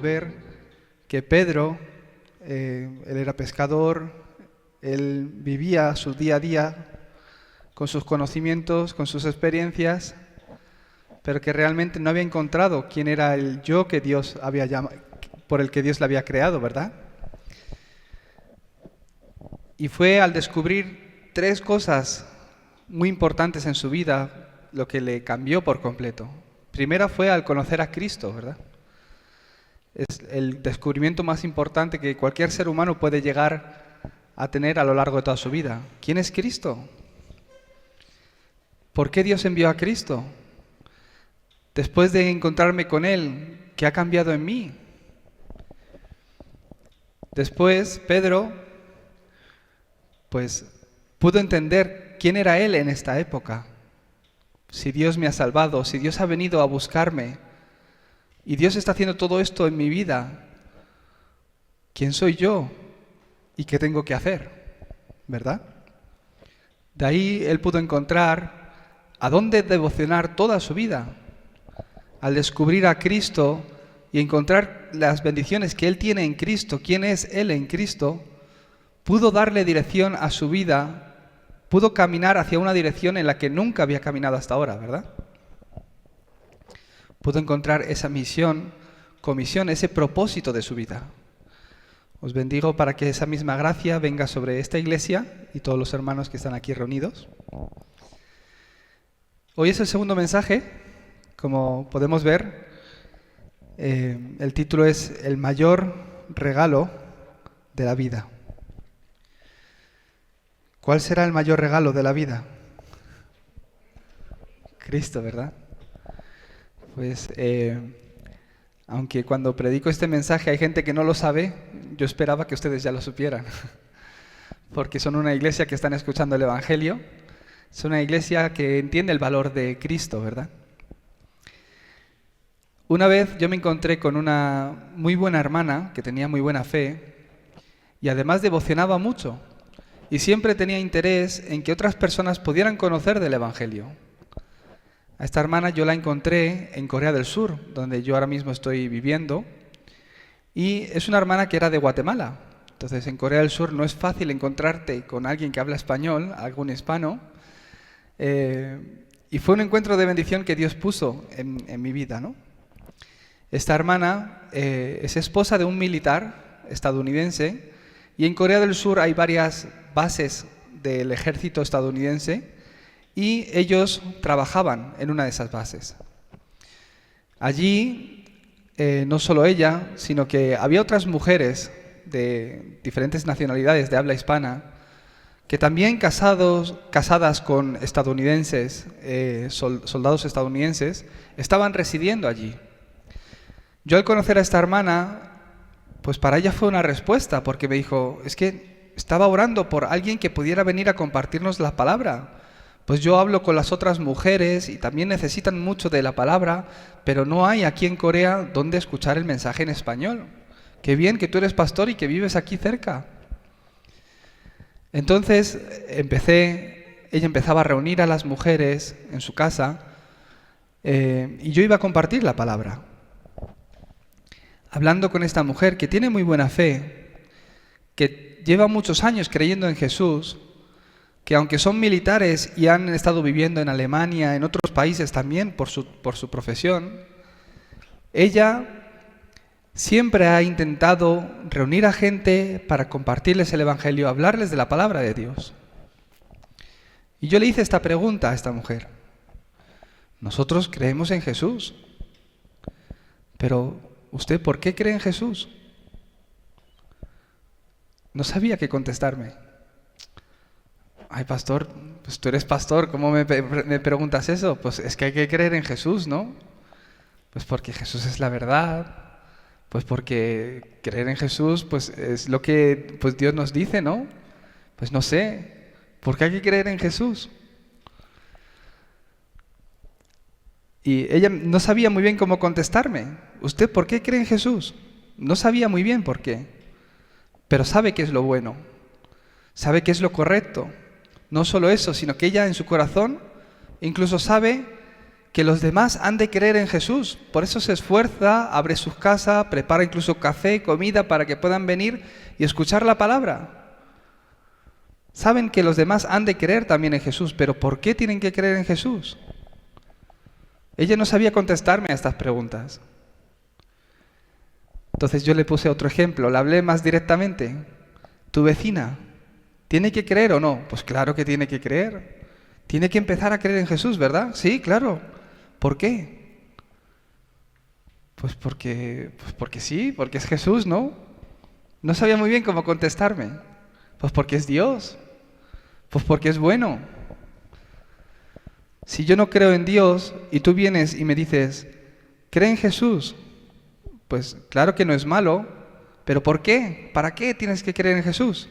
ver que Pedro, él era pescador, él vivía su día a día con sus conocimientos, con sus experiencias, pero que realmente no había encontrado quién era el yo que Dios había por el que Dios le había creado, ¿verdad? Y fue al descubrir 3 cosas muy importantes en su vida lo que le cambió por completo. Primera fue al conocer a Cristo, ¿verdad? Es el descubrimiento más importante que cualquier ser humano puede llegar a tener a lo largo de toda su vida. ¿Quién es Cristo? ¿Por qué Dios envió a Cristo? Después de encontrarme con Él, ¿qué ha cambiado en mí? Después, Pedro, pues, pudo entender quién era Él en esta época. Si Dios me ha salvado, si Dios ha venido a buscarme, y Dios está haciendo todo esto en mi vida, ¿quién soy yo? ¿Y qué tengo que hacer? ¿Verdad? De ahí él pudo encontrar a dónde devocionar toda su vida. Al descubrir a Cristo y encontrar las bendiciones que él tiene en Cristo, quién es él en Cristo, pudo darle dirección a su vida, pudo caminar hacia una dirección en la que nunca había caminado hasta ahora, ¿verdad? Pudo encontrar esa misión, comisión, ese propósito de su vida. Os bendigo para que esa misma gracia venga sobre esta iglesia y todos los hermanos que están aquí reunidos. Hoy es el segundo mensaje, como podemos ver. El título es El mayor regalo de la vida. ¿Cuál será el mayor regalo de la vida? Cristo, ¿verdad? Pues, aunque cuando predico este mensaje hay gente que no lo sabe, yo esperaba que ustedes ya lo supieran, porque son una iglesia que están escuchando el Evangelio, es una iglesia que entiende el valor de Cristo, ¿verdad? Una vez yo me encontré con una muy buena hermana que tenía muy buena fe y además devocionaba mucho y siempre tenía interés en que otras personas pudieran conocer del Evangelio. A esta hermana yo la encontré en Corea del Sur, donde yo ahora mismo estoy viviendo, y es una hermana que era de Guatemala. Entonces en Corea del Sur no es fácil encontrarte con alguien que habla español, algún hispano, y fue un encuentro de bendición que Dios puso en mi vida, ¿no? Esta hermana es esposa de un militar estadounidense, y en Corea del Sur hay varias bases del ejército estadounidense, y ellos trabajaban en una de esas bases. Allí, no solo ella, sino que había otras mujeres de diferentes nacionalidades de habla hispana que también casadas con estadounidenses, soldados estadounidenses, estaban residiendo allí. Yo al conocer a esta hermana, pues para ella fue una respuesta, porque me dijo, es que estaba orando por alguien que pudiera venir a compartirnos la palabra. Pues yo hablo con las otras mujeres y también necesitan mucho de la palabra, pero no hay aquí en Corea donde escuchar el mensaje en español. Qué bien que tú eres pastor y que vives aquí cerca. Entonces ella empezaba a reunir a las mujeres en su casa y yo iba a compartir la palabra. Hablando con esta mujer que tiene muy buena fe, que lleva muchos años creyendo en Jesús, que aunque son militares y han estado viviendo en Alemania, en otros países también por su profesión, ella siempre ha intentado reunir a gente para compartirles el Evangelio, hablarles de la palabra de Dios. Y yo le hice esta pregunta a esta mujer. Nosotros creemos en Jesús, pero ¿usted por qué cree en Jesús? No sabía qué contestarme. Ay, pastor, pues tú eres pastor, ¿cómo me preguntas eso? Pues es que hay que creer en Jesús, ¿no? Pues porque Jesús es la verdad, pues porque creer en Jesús pues es lo que pues Dios nos dice, ¿no? Pues no sé, ¿por qué hay que creer en Jesús? Y ella no sabía muy bien cómo contestarme. ¿Usted por qué cree en Jesús? No sabía muy bien por qué, pero sabe que es lo bueno, sabe que es lo correcto. No solo eso, sino que ella en su corazón incluso sabe que los demás han de creer en Jesús. Por eso se esfuerza, abre su casa, prepara incluso café, comida para que puedan venir y escuchar la palabra. Saben que los demás han de creer también en Jesús, pero ¿por qué tienen que creer en Jesús? Ella no sabía contestarme a estas preguntas. Entonces yo le puse otro ejemplo, le hablé más directamente. ¿Tu vecina tiene que creer o no? Pues claro que tiene que creer. Tiene que empezar a creer en Jesús, ¿verdad? Sí, claro. ¿Por qué? Pues porque sí, porque es Jesús, ¿no? No sabía muy bien cómo contestarme. Pues porque es Dios. Pues porque es bueno. Si yo no creo en Dios y tú vienes y me dices, ¿cree en Jesús? Pues claro que no es malo, pero ¿por qué? ¿Para qué tienes que creer en Jesús?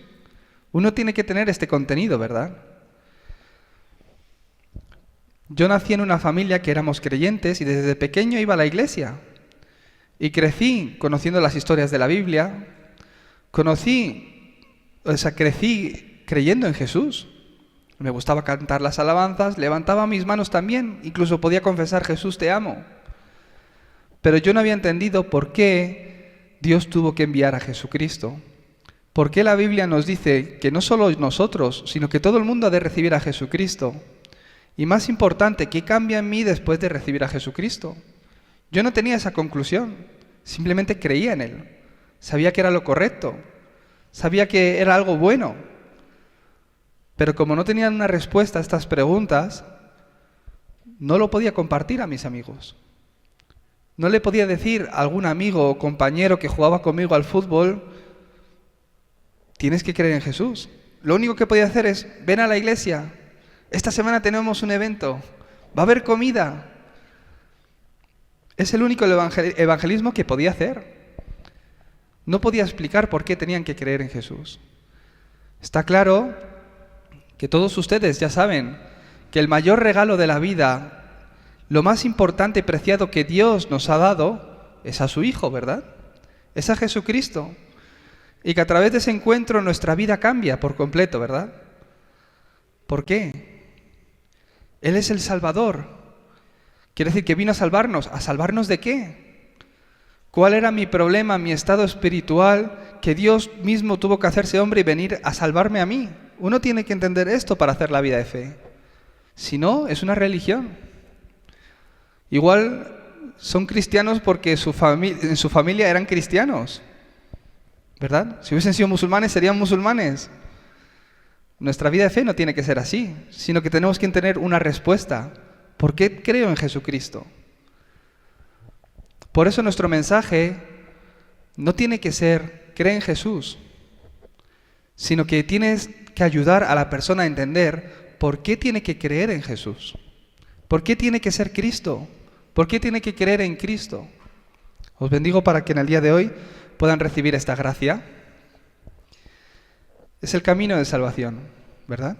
Uno tiene que tener este contenido, ¿verdad? Yo nací en una familia que éramos creyentes y desde pequeño iba a la iglesia. Y crecí conociendo las historias de la Biblia, crecí creyendo en Jesús. Me gustaba cantar las alabanzas, levantaba mis manos también, incluso podía confesar, Jesús, te amo. Pero yo no había entendido por qué Dios tuvo que enviar a Jesucristo. ¿Por qué la Biblia nos dice que no solo nosotros, sino que todo el mundo ha de recibir a Jesucristo? Y más importante, ¿qué cambia en mí después de recibir a Jesucristo? Yo no tenía esa conclusión, simplemente creía en Él. Sabía que era lo correcto, sabía que era algo bueno. Pero como no tenía una respuesta a estas preguntas, no lo podía compartir a mis amigos. No le podía decir a algún amigo o compañero que jugaba conmigo al fútbol, tienes que creer en Jesús. Lo único que podía hacer es, ven a la iglesia, esta semana tenemos un evento, va a haber comida. Es el único evangelismo que podía hacer. No podía explicar por qué tenían que creer en Jesús. Está claro que todos ustedes ya saben que el mayor regalo de la vida, lo más importante y preciado que Dios nos ha dado, es a su Hijo, ¿verdad? Es a Jesucristo. Y que a través de ese encuentro nuestra vida cambia por completo, ¿verdad? ¿Por qué? Él es el Salvador. Quiere decir que vino a salvarnos. ¿A salvarnos de qué? ¿Cuál era mi problema, mi estado espiritual, que Dios mismo tuvo que hacerse hombre y venir a salvarme a mí? Uno tiene que entender esto para hacer la vida de fe. Si no, es una religión. Igual son cristianos porque en su familia eran cristianos, ¿verdad? Si hubiesen sido musulmanes, serían musulmanes. Nuestra vida de fe no tiene que ser así, sino que tenemos que tener una respuesta. ¿Por qué creo en Jesucristo? Por eso nuestro mensaje no tiene que ser, cree en Jesús, sino que tienes que ayudar a la persona a entender por qué tiene que creer en Jesús. ¿Por qué tiene que ser Cristo? ¿Por qué tiene que creer en Cristo? Os bendigo para que en el día de hoy puedan recibir esta gracia. Es el camino de salvación, ¿verdad?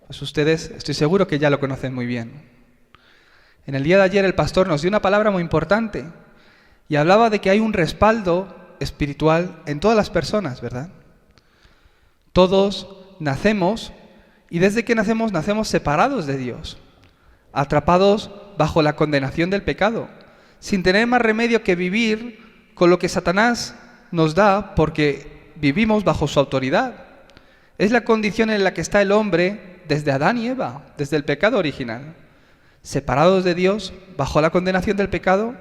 Pues ustedes, estoy seguro que ya lo conocen muy bien. En el día de ayer el pastor nos dio una palabra muy importante y hablaba de que hay un respaldo espiritual en todas las personas, ¿verdad? Todos nacemos y desde que nacemos separados de Dios, atrapados bajo la condenación del pecado, sin tener más remedio que vivir con lo que Satanás nos da porque vivimos bajo su autoridad. Es la condición en la que está el hombre desde Adán y Eva, desde el pecado original. Separados de Dios, bajo la condenación del pecado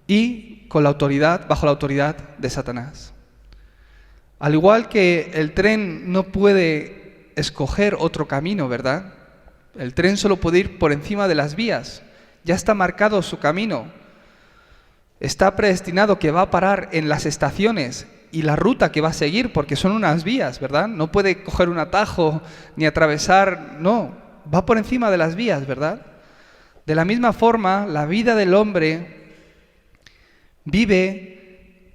y bajo la autoridad de Satanás. Al igual que el tren no puede escoger otro camino, ¿verdad? El tren solo puede ir por encima de las vías. Ya está marcado su camino. Está predestinado que va a parar en las estaciones y la ruta que va a seguir, porque son unas vías, ¿verdad? No puede coger un atajo ni atravesar, no, va por encima de las vías, ¿verdad? De la misma forma, la vida del hombre vive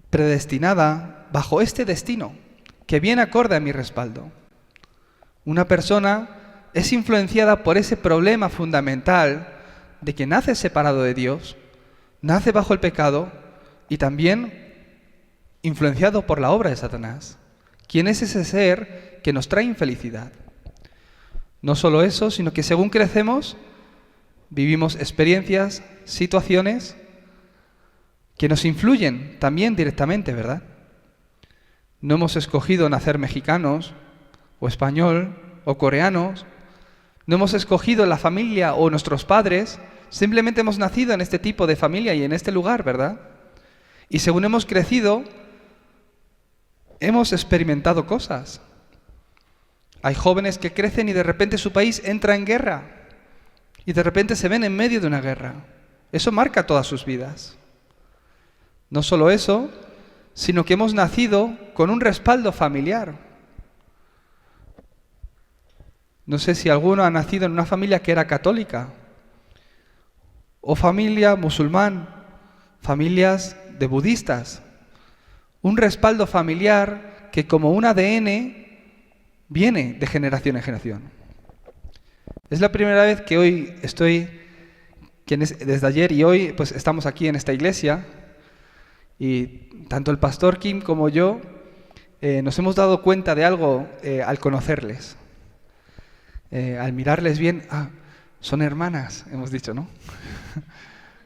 predestinada bajo este destino, que viene acorde a mi respaldo. Una persona es influenciada por ese problema fundamental de que nace separado de Dios, nace bajo el pecado y también influenciado por la obra de Satanás. ¿Quién es ese ser que nos trae infelicidad? No solo eso, sino que según crecemos, Vivimos experiencias, situaciones que nos influyen también directamente, ¿verdad? No hemos escogido nacer mexicanos, o español, o coreanos. No hemos escogido la familia o nuestros padres. Simplemente hemos nacido en este tipo de familia y en este lugar, ¿verdad? Y según hemos crecido, hemos experimentado cosas. Hay jóvenes que crecen y de repente su país entra en guerra. Y de repente se ven en medio de una guerra. Eso marca todas sus vidas. No solo eso, sino que hemos nacido con un respaldo familiar. No sé si alguno ha nacido en una familia que era católica, o familia musulmán, familias de budistas. Un respaldo familiar que como un ADN viene de generación en generación. Es la primera vez que hoy desde ayer y hoy, pues estamos aquí en esta iglesia, y tanto el pastor Kim como yo nos hemos dado cuenta de algo al conocerles. Al mirarles bien, son hermanas, hemos dicho, ¿no?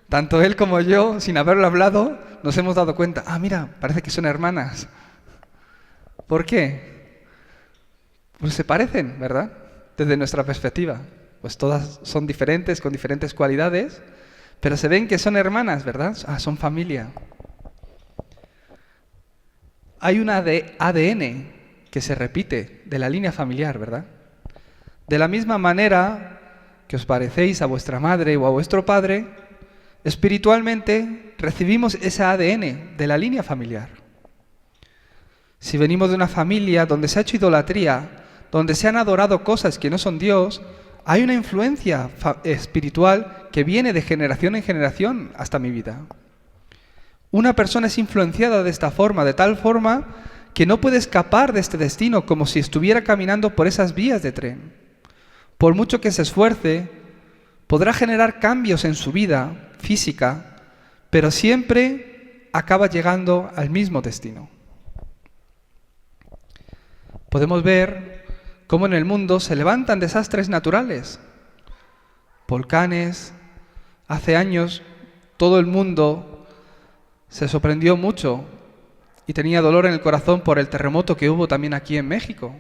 Tanto él como yo, sin haberlo hablado, nos hemos dado cuenta, mira, parece que son hermanas. ¿Por qué? Pues se parecen, ¿verdad? Desde nuestra perspectiva. Pues todas son diferentes, con diferentes cualidades, pero se ven que son hermanas, ¿verdad? Son familia. Hay un ADN que se repite de la línea familiar, ¿verdad? De la misma manera que os parecéis a vuestra madre o a vuestro padre, espiritualmente recibimos ese ADN de la línea familiar. Si venimos de una familia donde se ha hecho idolatría, donde se han adorado cosas que no son Dios, hay una influencia espiritual que viene de generación en generación hasta mi vida. Una persona es influenciada de esta forma, de tal forma que no puede escapar de este destino como si estuviera caminando por esas vías de tren. Por mucho que se esfuerce, podrá generar cambios en su vida física, pero siempre acaba llegando al mismo destino. Podemos ver cómo en el mundo se levantan desastres naturales, volcanes. Hace años todo el mundo se sorprendió mucho y tenía dolor en el corazón por el terremoto que hubo también aquí en México.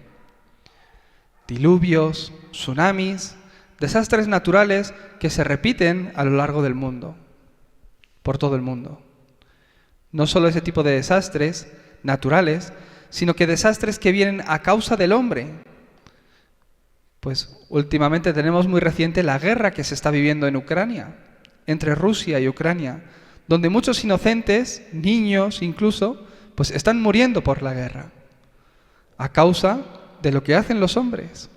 Diluvios, tsunamis, desastres naturales que se repiten a lo largo del mundo, por todo el mundo. No solo ese tipo de desastres naturales, sino que desastres que vienen a causa del hombre. Pues últimamente tenemos muy reciente la guerra que se está viviendo en Ucrania, entre Rusia y Ucrania, donde muchos inocentes, niños incluso, pues están muriendo por la guerra, a causa de lo que hacen los hombres.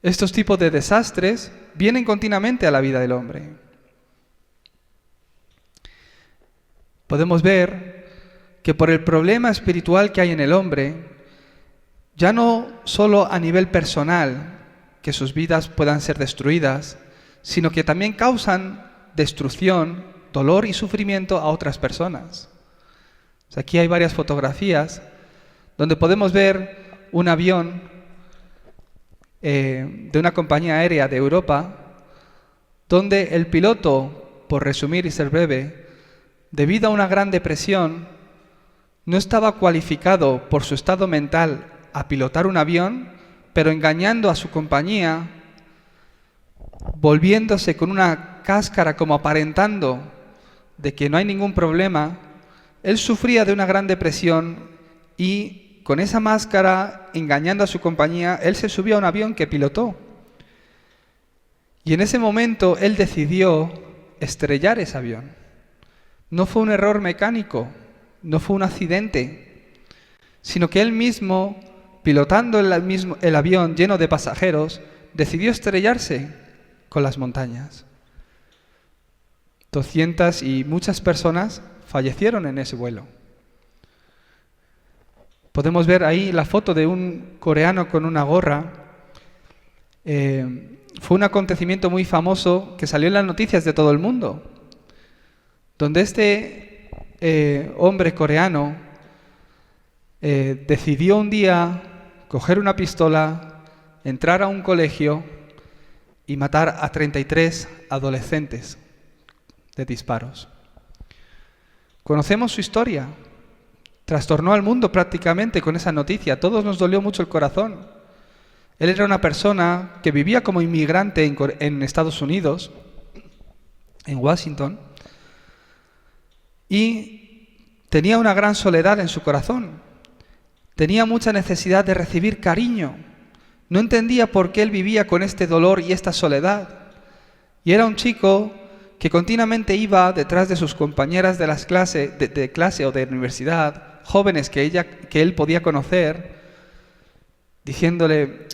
Estos tipos de desastres vienen continuamente a la vida del hombre. Podemos ver que por el problema espiritual que hay en el hombre, ya no solo a nivel personal, que sus vidas puedan ser destruidas, sino que también causan destrucción, dolor y sufrimiento a otras personas. Aquí hay varias fotografías donde podemos ver un avión de una compañía aérea de Europa, donde el piloto, por resumir y ser breve, debido a una gran depresión, no estaba cualificado por su estado mental a pilotar un avión, pero engañando a su compañía, volviéndose con una cáscara como aparentando de que no hay ningún problema, él sufría de una gran depresión y con esa máscara, engañando a su compañía, él se subió a un avión que pilotó. Y en ese momento él decidió estrellar ese avión. No fue un error mecánico, no fue un accidente, sino que él mismo, pilotando el avión lleno de pasajeros, decidió estrellarse con las montañas. 200 y muchas personas fallecieron en ese vuelo. Podemos ver ahí la foto de un coreano con una gorra. Fue un acontecimiento muy famoso que salió en las noticias de todo el mundo, donde este hombre coreano decidió un día coger una pistola, entrar a un colegio y matar a 33 adolescentes de disparos. Conocemos su historia. Trastornó al mundo prácticamente con esa noticia. A todos nos dolió mucho el corazón. Él era una persona que vivía como inmigrante en Estados Unidos, en Washington, y tenía una gran soledad en su corazón. Tenía mucha necesidad de recibir cariño. No entendía por qué él vivía con este dolor y esta soledad. Y era un chico que continuamente iba detrás de sus compañeras de clase o de universidad, jóvenes que él podía conocer, diciéndole: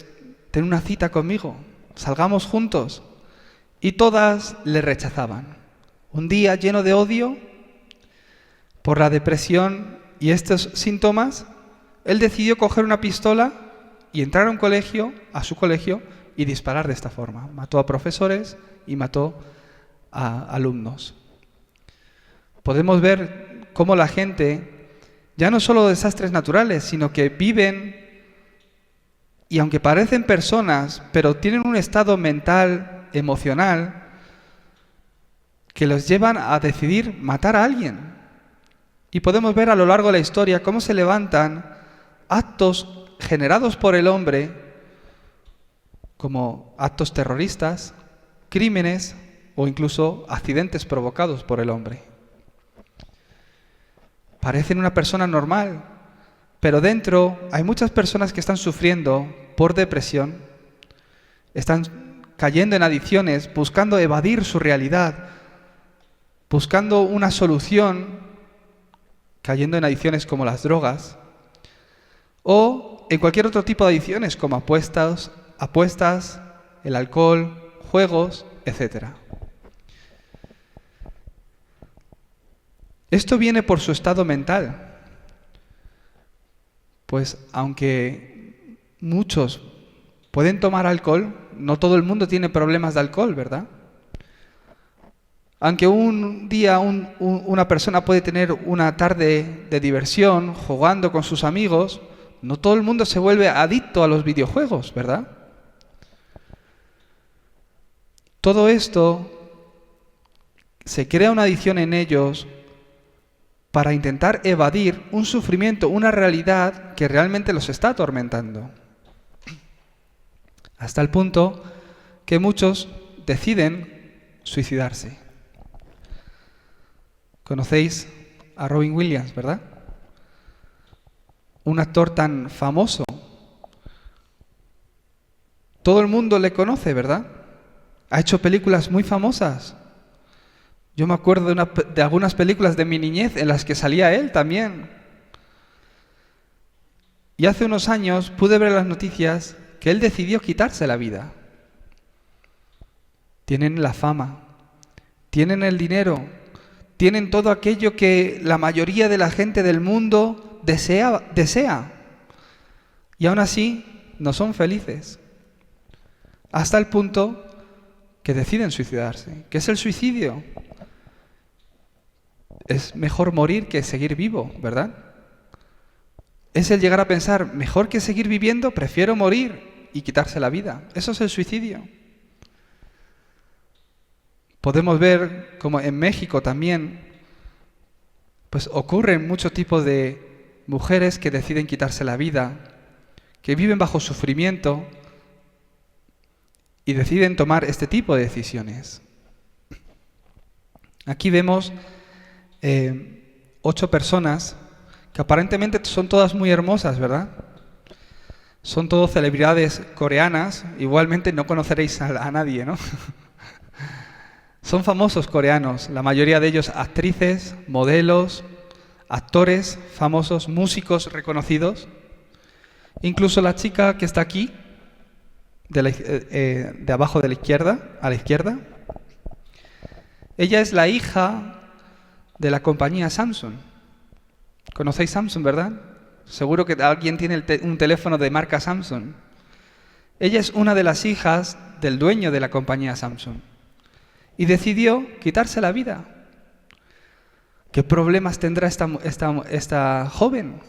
ten una cita conmigo, salgamos juntos. Y todas le rechazaban. Un día, lleno de odio por la depresión y estos síntomas, él decidió coger una pistola y entrar a su colegio, y disparar de esta forma. Mató a profesores y mató a alumnos. Podemos ver cómo la gente, ya no solo desastres naturales, sino que viven, y aunque parecen personas, pero tienen un estado mental, emocional, que los llevan a decidir matar a alguien. Y podemos ver a lo largo de la historia cómo se levantan actos generados por el hombre, como actos terroristas, crímenes o incluso accidentes provocados por el hombre. Parecen una persona normal, pero dentro hay muchas personas que están sufriendo por depresión, están cayendo en adicciones, buscando evadir su realidad, buscando una solución, cayendo en adicciones como las drogas, o en cualquier otro tipo de adicciones como apuestas, el alcohol, juegos, etc. Esto viene por su estado mental. Pues aunque muchos pueden tomar alcohol, no todo el mundo tiene problemas de alcohol, ¿verdad? Aunque un día una persona puede tener una tarde de diversión jugando con sus amigos, no todo el mundo se vuelve adicto a los videojuegos, ¿verdad? Todo esto, se crea una adicción en ellos para intentar evadir un sufrimiento, una realidad que realmente los está atormentando. Hasta el punto que muchos deciden suicidarse. Conocéis a Robin Williams, ¿verdad? Un actor tan famoso. Todo el mundo le conoce, ¿verdad? Ha hecho películas muy famosas. Yo me acuerdo de algunas películas de mi niñez en las que salía él también. Y hace unos años pude ver en las noticias que él decidió quitarse la vida. Tienen la fama, tienen el dinero, tienen todo aquello que la mayoría de la gente del mundo desea. Y aún así no son felices. Hasta el punto que deciden suicidarse. ¿Qué es el suicidio? Es mejor morir que seguir vivo, ¿verdad? Es el llegar a pensar, mejor que seguir viviendo, prefiero morir y quitarse la vida. Eso es el suicidio. Podemos ver como en México también, pues ocurren muchos tipos de mujeres que deciden quitarse la vida, que viven bajo sufrimiento y deciden tomar este tipo de decisiones. Aquí vemos 8 personas que aparentemente son todas muy hermosas, ¿verdad? Son todas celebridades coreanas, igualmente no conoceréis a nadie, ¿no? Son famosos coreanos, la mayoría de ellos actrices, modelos, actores famosos, músicos reconocidos. Incluso la chica que está aquí, de abajo de la izquierda, a la izquierda, ella es la hija de la compañía Samsung. ¿Conocéis Samsung, verdad? Seguro que alguien tiene un teléfono de marca Samsung. Ella es una de las hijas del dueño de la compañía Samsung y decidió quitarse la vida. ¿Qué problemas tendrá esta joven?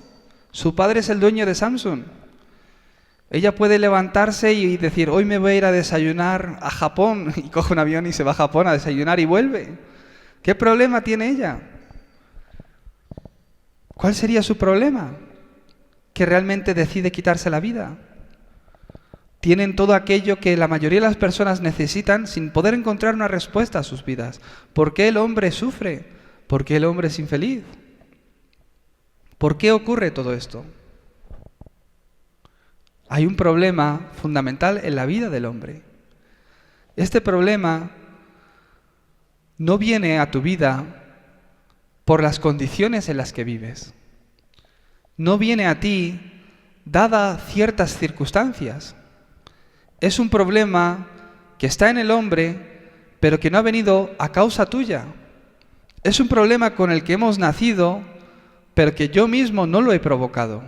Su padre es el dueño de Samsung. Ella puede levantarse y decir, hoy me voy a ir a desayunar a Japón, y coge un avión y se va a Japón a desayunar y vuelve. ¿Qué problema tiene ella? ¿Cuál sería su problema? Que realmente decide quitarse la vida. Tienen todo aquello que la mayoría de las personas necesitan sin poder encontrar una respuesta a sus vidas. ¿Por qué el hombre sufre? ¿Por qué el hombre es infeliz? ¿Por qué ocurre todo esto? Hay un problema fundamental en la vida del hombre. Este problema no viene a tu vida por las condiciones en las que vives. No viene a ti dada ciertas circunstancias. Es un problema que está en el hombre, pero que no ha venido a causa tuya. Es un problema con el que hemos nacido, pero que yo mismo no lo he provocado.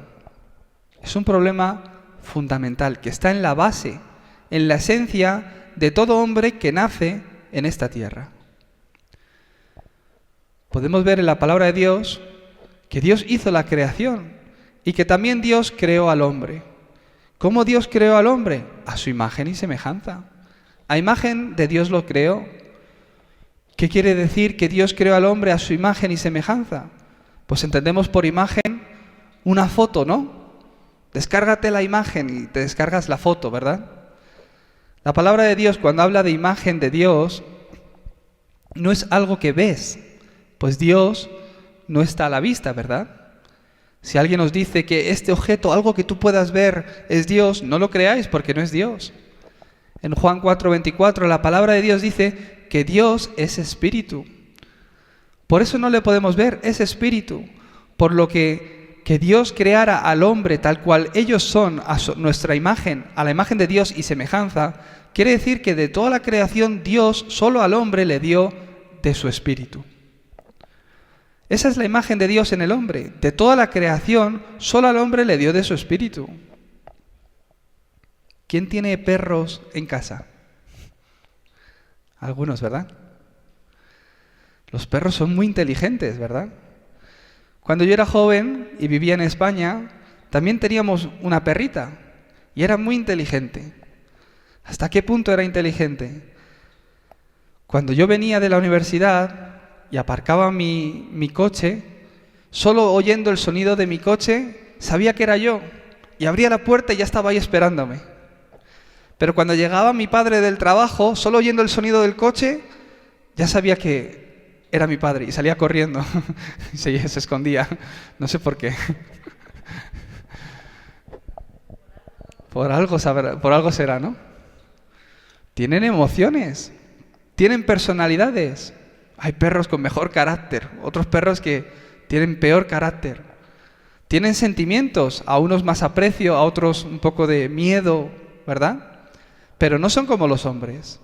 Es un problema fundamental, que está en la base, en la esencia de todo hombre que nace en esta tierra. Podemos ver en la palabra de Dios que Dios hizo la creación y que también Dios creó al hombre. ¿Cómo Dios creó al hombre? A su imagen y semejanza. A imagen de Dios lo creó. ¿Qué quiere decir que Dios creó al hombre a su imagen y semejanza? Pues entendemos por imagen una foto, ¿no? Descárgate la imagen y te descargas la foto, ¿verdad? La palabra de Dios, cuando habla de imagen de Dios, no es algo que ves, pues Dios no está a la vista, ¿verdad? Si alguien os dice que este objeto, algo que tú puedas ver, es Dios, no lo creáis porque no es Dios. En Juan 4:24 la palabra de Dios dice que Dios es espíritu. Por eso no le podemos ver, es espíritu. Por lo que Dios creara al hombre tal cual ellos son, a nuestra imagen, a la imagen de Dios y semejanza, quiere decir que de toda la creación Dios solo al hombre le dio de su espíritu. Esa es la imagen de Dios en el hombre. De toda la creación, solo al hombre le dio de su espíritu. ¿Quién tiene perros en casa? Algunos, ¿verdad? Los perros son muy inteligentes, ¿verdad? Cuando yo era joven y vivía en España, también teníamos una perrita y era muy inteligente. ¿Hasta qué punto era inteligente? Cuando yo venía de la universidad y aparcaba mi coche, solo oyendo el sonido de mi coche, sabía que era yo. Y abría la puerta y ya estaba ahí esperándome. Pero cuando llegaba mi padre del trabajo, solo oyendo el sonido del coche, ya sabía que era mi padre y salía corriendo. Se escondía. No sé por qué. Por algo será, ¿no? Tienen emociones, tienen personalidades. Hay perros con mejor carácter, otros perros que tienen peor carácter. Tienen sentimientos, a unos más aprecio, a otros un poco de miedo, ¿verdad? Pero no son como los hombres.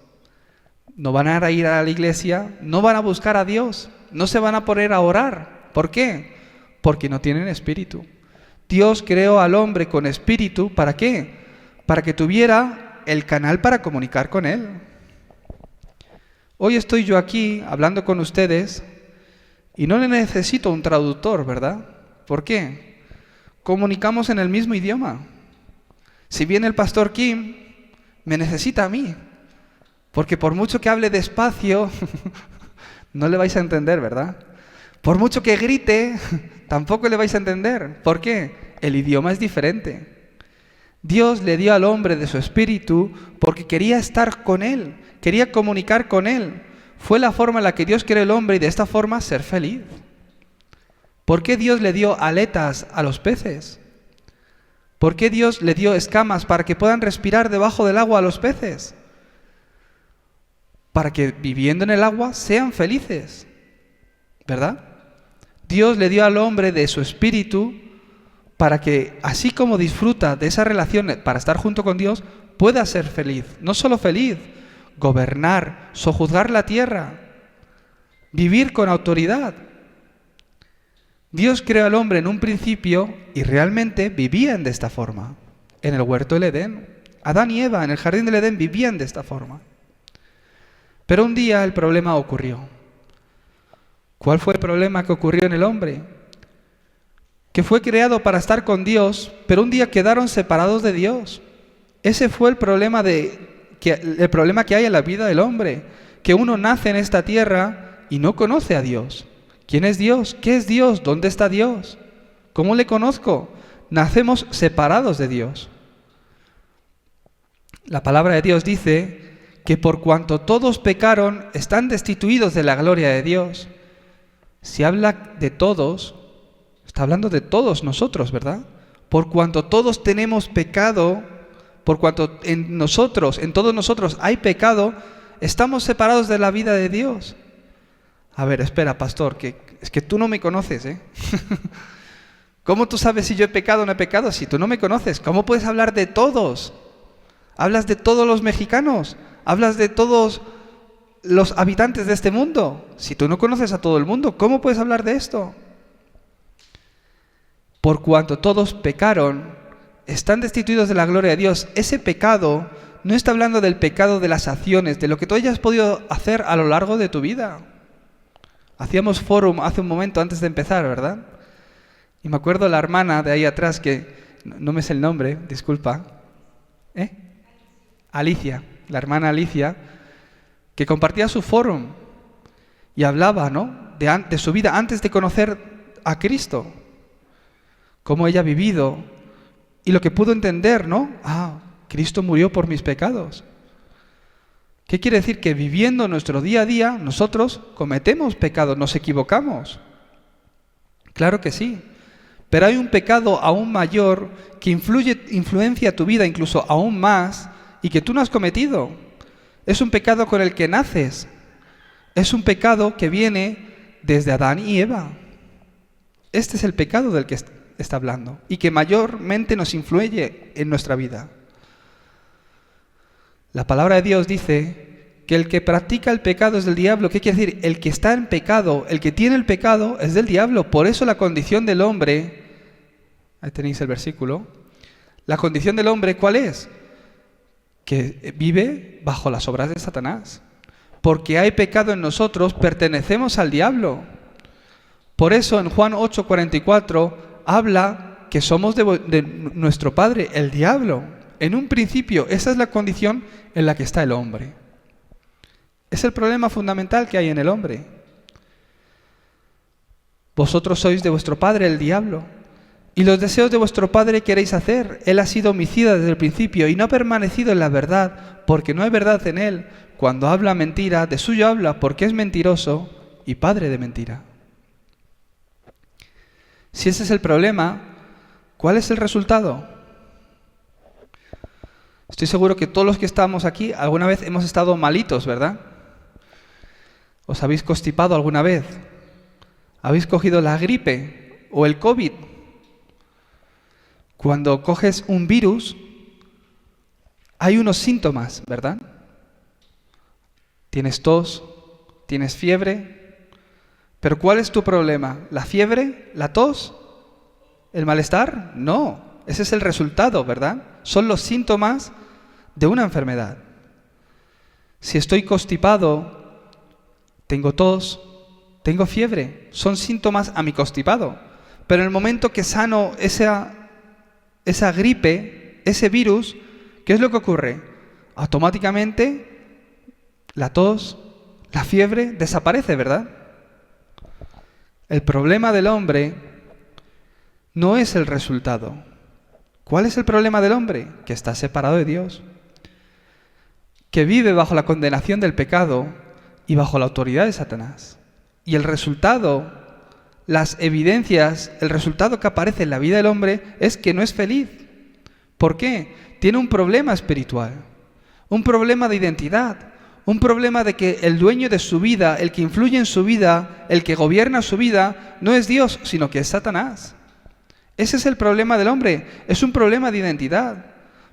No van a ir a la iglesia, no van a buscar a Dios, no se van a poner a orar. ¿Por qué? Porque no tienen espíritu. Dios creó al hombre con espíritu, ¿para qué? Para que tuviera el canal para comunicar con Él. Hoy estoy yo aquí hablando con ustedes y no necesito un traductor, ¿verdad? ¿Por qué? Comunicamos en el mismo idioma. Si viene el pastor Kim, me necesita a mí, porque por mucho que hable despacio, no le vais a entender, ¿verdad? Por mucho que grite, tampoco le vais a entender. ¿Por qué? El idioma es diferente. Dios le dio al hombre de su espíritu porque quería estar con él, quería comunicar con él. Fue la forma en la que Dios creó el hombre y de esta forma ser feliz. ¿Por qué Dios le dio aletas a los peces? ¿Por qué Dios le dio escamas para que puedan respirar debajo del agua a los peces? Para que viviendo en el agua sean felices, ¿verdad? Dios le dio al hombre de su espíritu para que, así como disfruta de esa relación para estar junto con Dios, pueda ser feliz. No solo feliz, gobernar, sojuzgar la tierra, vivir con autoridad. Dios creó al hombre en un principio y realmente vivían de esta forma. En el huerto del Edén, Adán y Eva en el jardín del Edén vivían de esta forma. Pero un día el problema ocurrió. ¿Cuál fue el problema que ocurrió en el hombre? Que fue creado para estar con Dios, pero un día quedaron separados de Dios. Ese fue el problema que hay en la vida del hombre, que uno nace en esta tierra y no conoce a Dios. ¿Quién es Dios? ¿Qué es Dios? ¿Dónde está Dios? ¿Cómo le conozco? Nacemos separados de Dios. La palabra de Dios dice que por cuanto todos pecaron, están destituidos de la gloria de Dios. Si habla de todos, está hablando de todos nosotros, ¿verdad? Por cuanto todos tenemos pecado, por cuanto en todos nosotros hay pecado, estamos separados de la vida de Dios. A ver, espera, pastor, que es que tú no me conoces, ¿eh? ¿Cómo tú sabes si yo he pecado o no he pecado? Si tú no me conoces, ¿cómo puedes hablar de todos? ¿Hablas de todos los mexicanos? ¿Hablas de todos los habitantes de este mundo? Si tú no conoces a todo el mundo, ¿cómo puedes hablar de esto? Por cuanto todos pecaron, están destituidos de la gloria de Dios. Ese pecado no está hablando del pecado de las acciones, de lo que tú hayas podido hacer a lo largo de tu vida. Hacíamos fórum hace un momento antes de empezar, ¿verdad? Y me acuerdo la hermana de ahí atrás, que no me sé el nombre, disculpa. Alicia, la hermana Alicia, que compartía su fórum y hablaba, ¿no?, de su vida antes de conocer a Cristo. Cómo ella ha vivido y lo que pudo entender, ¿no? Cristo murió por mis pecados. ¿Qué quiere decir? Que viviendo nuestro día a día, nosotros cometemos pecados, nos equivocamos. Claro que sí. Pero hay un pecado aún mayor que influencia tu vida incluso aún más y que tú no has cometido. Es un pecado con el que naces. Es un pecado que viene desde Adán y Eva. Este es el pecado del que está hablando y que mayormente nos influye en nuestra vida. La palabra de Dios dice que el que practica el pecado es del diablo. ¿Qué quiere decir? El que está en pecado, el que tiene el pecado es del diablo. Por eso la condición del hombre, ahí tenéis el versículo, la condición del hombre, ¿cuál es? Que vive bajo las obras de Satanás. Porque hay pecado en nosotros, pertenecemos al diablo. Por eso en Juan 8:44 habla que somos de nuestro padre, el diablo. En un principio, esa es la condición en la que está el hombre. Es el problema fundamental que hay en el hombre. Vosotros sois de vuestro padre, el diablo, y los deseos de vuestro padre queréis hacer. Él ha sido homicida desde el principio y no ha permanecido en la verdad, porque no hay verdad en él. Cuando habla mentira, de suyo habla, porque es mentiroso y padre de mentira. Si ese es el problema, ¿cuál es el resultado? Estoy seguro que todos los que estamos aquí alguna vez hemos estado malitos, ¿verdad? ¿Os habéis constipado alguna vez? ¿Habéis cogido la gripe o el COVID? Cuando coges un virus, hay unos síntomas, ¿verdad? Tienes tos, tienes fiebre, pero ¿cuál es tu problema? ¿La fiebre? ¿La tos? ¿El malestar? No, ese es el resultado, ¿verdad? Son los síntomas de una enfermedad. Si estoy constipado, tengo tos, tengo fiebre, son síntomas a mi constipado. Pero en el momento que sano esa gripe, ese virus, ¿qué es lo que ocurre? Automáticamente la tos, la fiebre desaparece, ¿verdad? El problema del hombre no es el resultado. ¿Cuál es el problema del hombre? Que está separado de Dios, que vive bajo la condenación del pecado y bajo la autoridad de Satanás. Y el resultado, las evidencias, el resultado que aparece en la vida del hombre es que no es feliz. ¿Por qué? Tiene un problema espiritual, un problema de identidad, un problema de que el dueño de su vida, el que influye en su vida, el que gobierna su vida, no es Dios, sino que es Satanás. Ese es el problema del hombre, es un problema de identidad.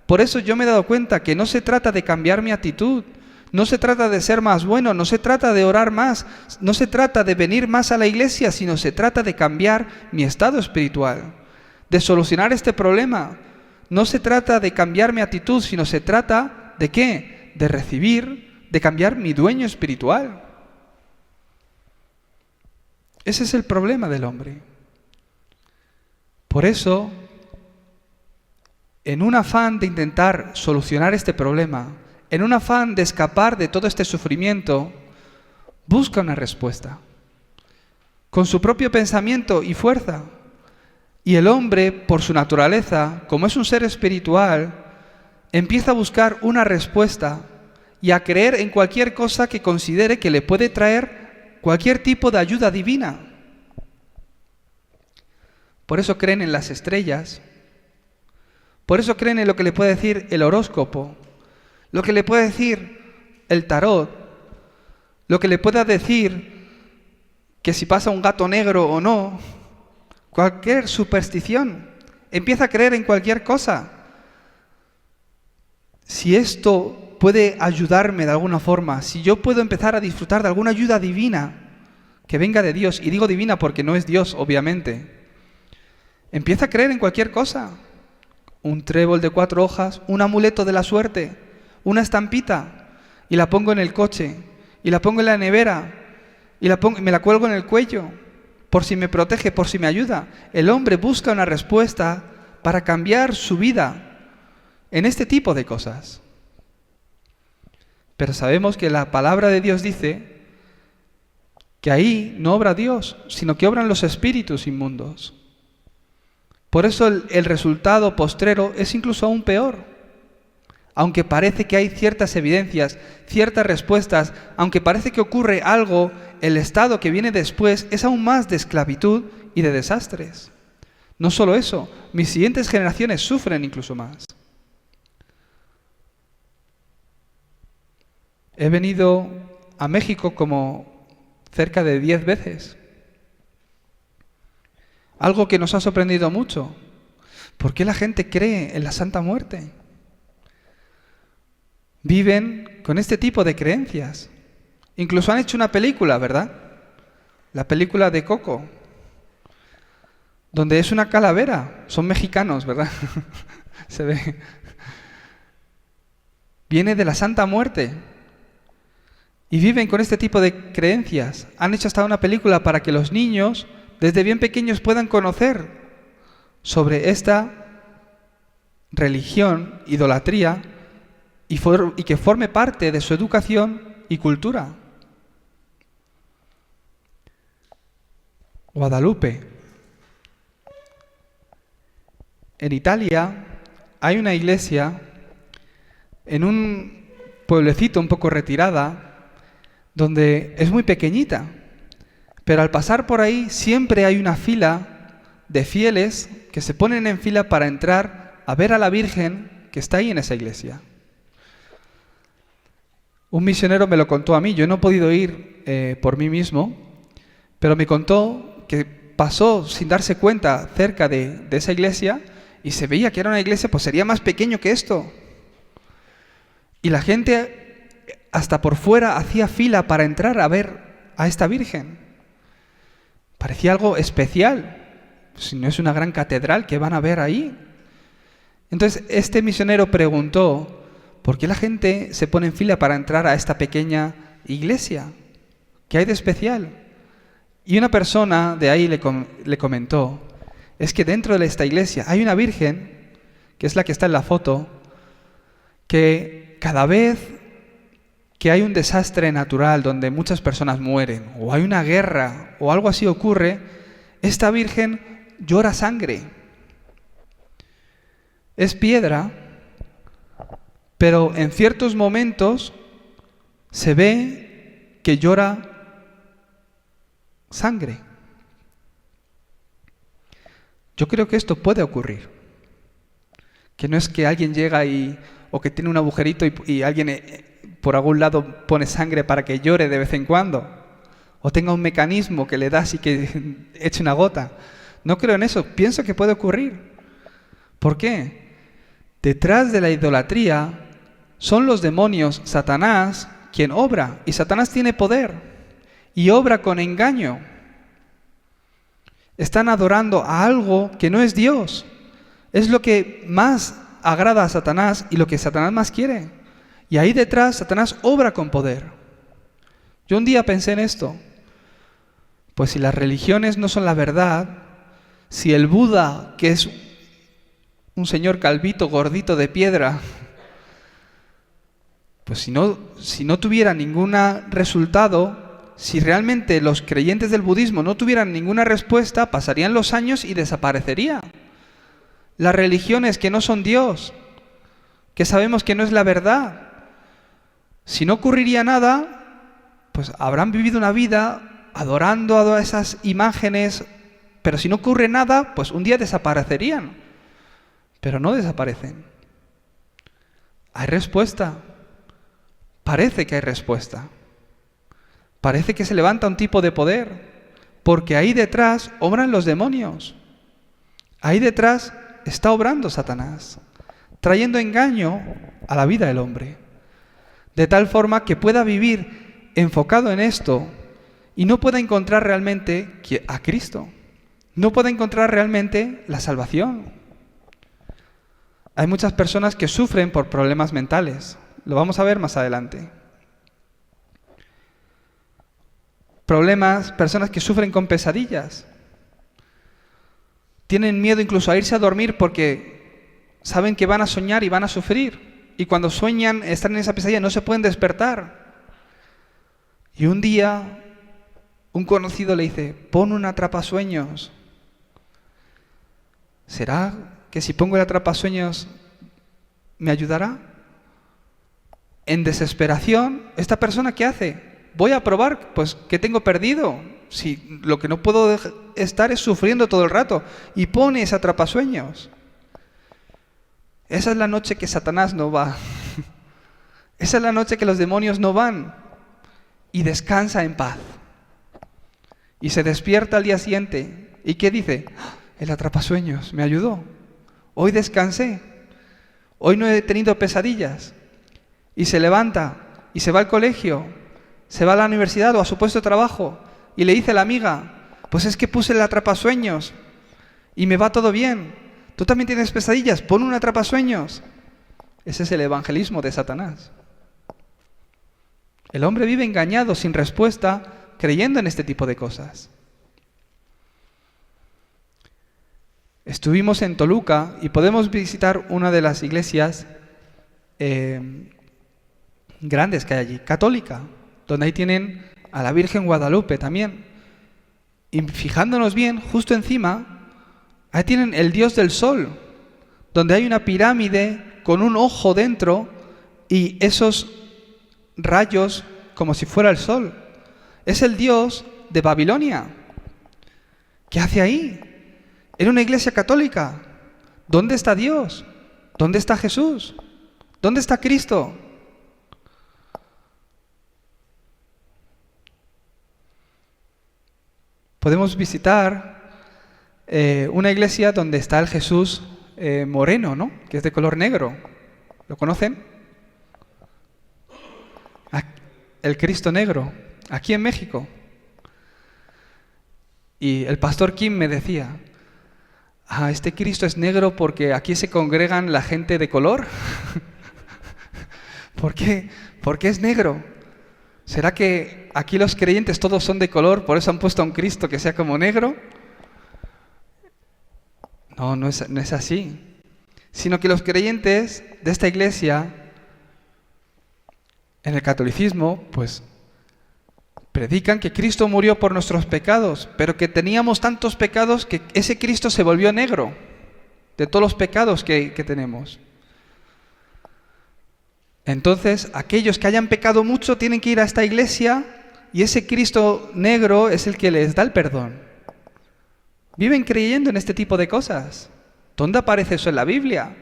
Por eso yo me he dado cuenta que no se trata de cambiar mi actitud, no se trata de ser más bueno, no se trata de orar más, no se trata de venir más a la iglesia, sino se trata de cambiar mi estado espiritual, de solucionar este problema. No se trata de cambiar mi actitud, sino se trata ¿de qué? De recibir, de cambiar mi dueño espiritual. Ese es el problema del hombre. Por eso, en un afán de intentar solucionar este problema, en un afán de escapar de todo este sufrimiento, busca una respuesta, con su propio pensamiento y fuerza. Y el hombre, por su naturaleza, como es un ser espiritual, empieza a buscar una respuesta y a creer en cualquier cosa que considere que le puede traer cualquier tipo de ayuda divina. Por eso creen en las estrellas, por eso creen en lo que le puede decir el horóscopo, lo que le puede decir el tarot, lo que le pueda decir que si pasa un gato negro o no, cualquier superstición. Empieza a creer en cualquier cosa. Si esto puede ayudarme de alguna forma, si yo puedo empezar a disfrutar de alguna ayuda divina que venga de Dios, y digo divina porque no es Dios, obviamente, empieza a creer en cualquier cosa. Un trébol de 4 hojas, un amuleto de la suerte, una estampita, y la pongo en el coche, y la pongo en la nevera, y me la cuelgo en el cuello, por si me protege, por si me ayuda. El hombre busca una respuesta para cambiar su vida en este tipo de cosas. Pero sabemos que la palabra de Dios dice que ahí no obra Dios, sino que obran los espíritus inmundos. Por eso el resultado postrero es incluso aún peor. Aunque parece que hay ciertas evidencias, ciertas respuestas, aunque parece que ocurre algo, el estado que viene después es aún más de esclavitud y de desastres. No solo eso, mis siguientes generaciones sufren incluso más. He venido a México como cerca de 10 veces. Algo que nos ha sorprendido mucho. ¿Por qué la gente cree en la Santa Muerte? Viven con este tipo de creencias. Incluso han hecho una película, ¿verdad? La película de Coco, donde es una calavera. Son mexicanos, ¿verdad? Se ve. Viene de la Santa Muerte. Y viven con este tipo de creencias. Han hecho hasta una película para que los niños, desde bien pequeños, puedan conocer sobre esta religión, idolatría, y que forme parte de su educación y cultura. Guadalupe. En Italia hay una iglesia en un pueblecito un poco retirada, donde es muy pequeñita, pero al pasar por ahí siempre hay una fila de fieles que se ponen en fila para entrar a ver a la Virgen que está ahí en esa iglesia. Un misionero me lo contó a mí, yo no he podido ir por mí mismo, pero me contó que pasó sin darse cuenta cerca de esa iglesia y se veía que era una iglesia, pues sería más pequeño que esto. Y la gente hasta por fuera hacía fila para entrar a ver a esta Virgen. Parecía algo especial, si no es una gran catedral que van a ver ahí. Entonces este misionero preguntó, ¿por qué la gente se pone en fila para entrar a esta pequeña iglesia? ¿Qué hay de especial? Y una persona de ahí le comentó, es que dentro de esta iglesia hay una Virgen, que es la que está en la foto, que cada vez que hay un desastre natural donde muchas personas mueren, o hay una guerra, o algo así ocurre, esta Virgen llora sangre. Es piedra, pero en ciertos momentos se ve que llora sangre. Yo creo que esto puede ocurrir. Que no es que alguien llega o que tiene un agujerito y alguien por algún lado pone sangre para que llore de vez en cuando, o tenga un mecanismo que le das y que eche una gota. No creo en eso, pienso que puede ocurrir. ¿Por qué? Detrás de la idolatría son los demonios, Satanás, quien obra, y Satanás tiene poder, y obra con engaño. Están adorando a algo que no es Dios. Es lo que más agrada a Satanás y lo que Satanás más quiere. Y ahí detrás Satanás obra con poder. Yo un día pensé en esto. Pues si las religiones no son la verdad, si el Buda, que es un señor calvito, gordito de piedra. Pues si no tuviera ningún resultado, si realmente los creyentes del budismo no tuvieran ninguna respuesta, pasarían los años y desaparecería. Las religiones que no son Dios, que sabemos que no es la verdad, si no ocurriría nada, pues habrán vivido una vida adorando a esas imágenes, pero si no ocurre nada, pues un día desaparecerían. Pero no desaparecen. Hay respuesta. Parece que hay respuesta. Parece que se levanta un tipo de poder, porque ahí detrás obran los demonios. Ahí detrás está obrando Satanás, trayendo engaño a la vida del hombre, de tal forma que pueda vivir enfocado en esto y no pueda encontrar realmente a Cristo, no pueda encontrar realmente la salvación. Hay muchas personas que sufren por problemas mentales. Lo vamos a ver más adelante. Personas que sufren con pesadillas. Tienen miedo incluso a irse a dormir porque saben que van a soñar y van a sufrir. Y cuando sueñan, están en esa pesadilla, no se pueden despertar. Y un día, un conocido le dice, pon un atrapasueños. ¿Será que si pongo el atrapasueños me ayudará? En desesperación, ¿esta persona qué hace? Voy a probar, pues, ¿qué tengo perdido? Si lo que no puedo estar es sufriendo todo el rato. Y pone ese atrapasueños. Esa es la noche que Satanás no va. Esa es la noche que los demonios no van. Y descansa en paz. Y se despierta al día siguiente. ¿Y qué dice? El atrapasueños me ayudó. Hoy descansé. Hoy no he tenido pesadillas. Y se levanta y se va al colegio, se va a la universidad o a su puesto de trabajo y le dice a la amiga, pues es que puse el atrapasueños y me va todo bien. ¿Tú también tienes pesadillas? Pon un atrapasueños. Ese es el evangelismo de Satanás. El hombre vive engañado, sin respuesta, creyendo en este tipo de cosas. Estuvimos en Toluca y podemos visitar una de las iglesias grandes que hay allí, católica, donde ahí tienen a la Virgen Guadalupe también. Y fijándonos bien, justo encima, ahí tienen el dios del sol, donde hay una pirámide con un ojo dentro y esos rayos como si fuera el sol. Es el dios de Babilonia. ¿Qué hace ahí? En una iglesia católica. ¿Dónde está Dios? ¿Dónde está Jesús? ¿Dónde está Cristo? Podemos visitar una iglesia donde está el Jesús moreno, ¿no? Que es de color negro. ¿Lo conocen? El Cristo negro, aquí en México. Y el pastor Kim me decía, este Cristo es negro porque aquí se congregan la gente de color. ¿Por qué? ¿Por qué es negro? ¿Será que aquí los creyentes todos son de color, por eso han puesto a un Cristo que sea como negro? No es así. Sino que los creyentes de esta iglesia, en el catolicismo, pues predican que Cristo murió por nuestros pecados, pero que teníamos tantos pecados que ese Cristo se volvió negro de todos los pecados que tenemos. Entonces, aquellos que hayan pecado mucho tienen que ir a esta iglesia y ese Cristo negro es el que les da el perdón. Viven creyendo en este tipo de cosas. ¿Dónde aparece eso en la Biblia?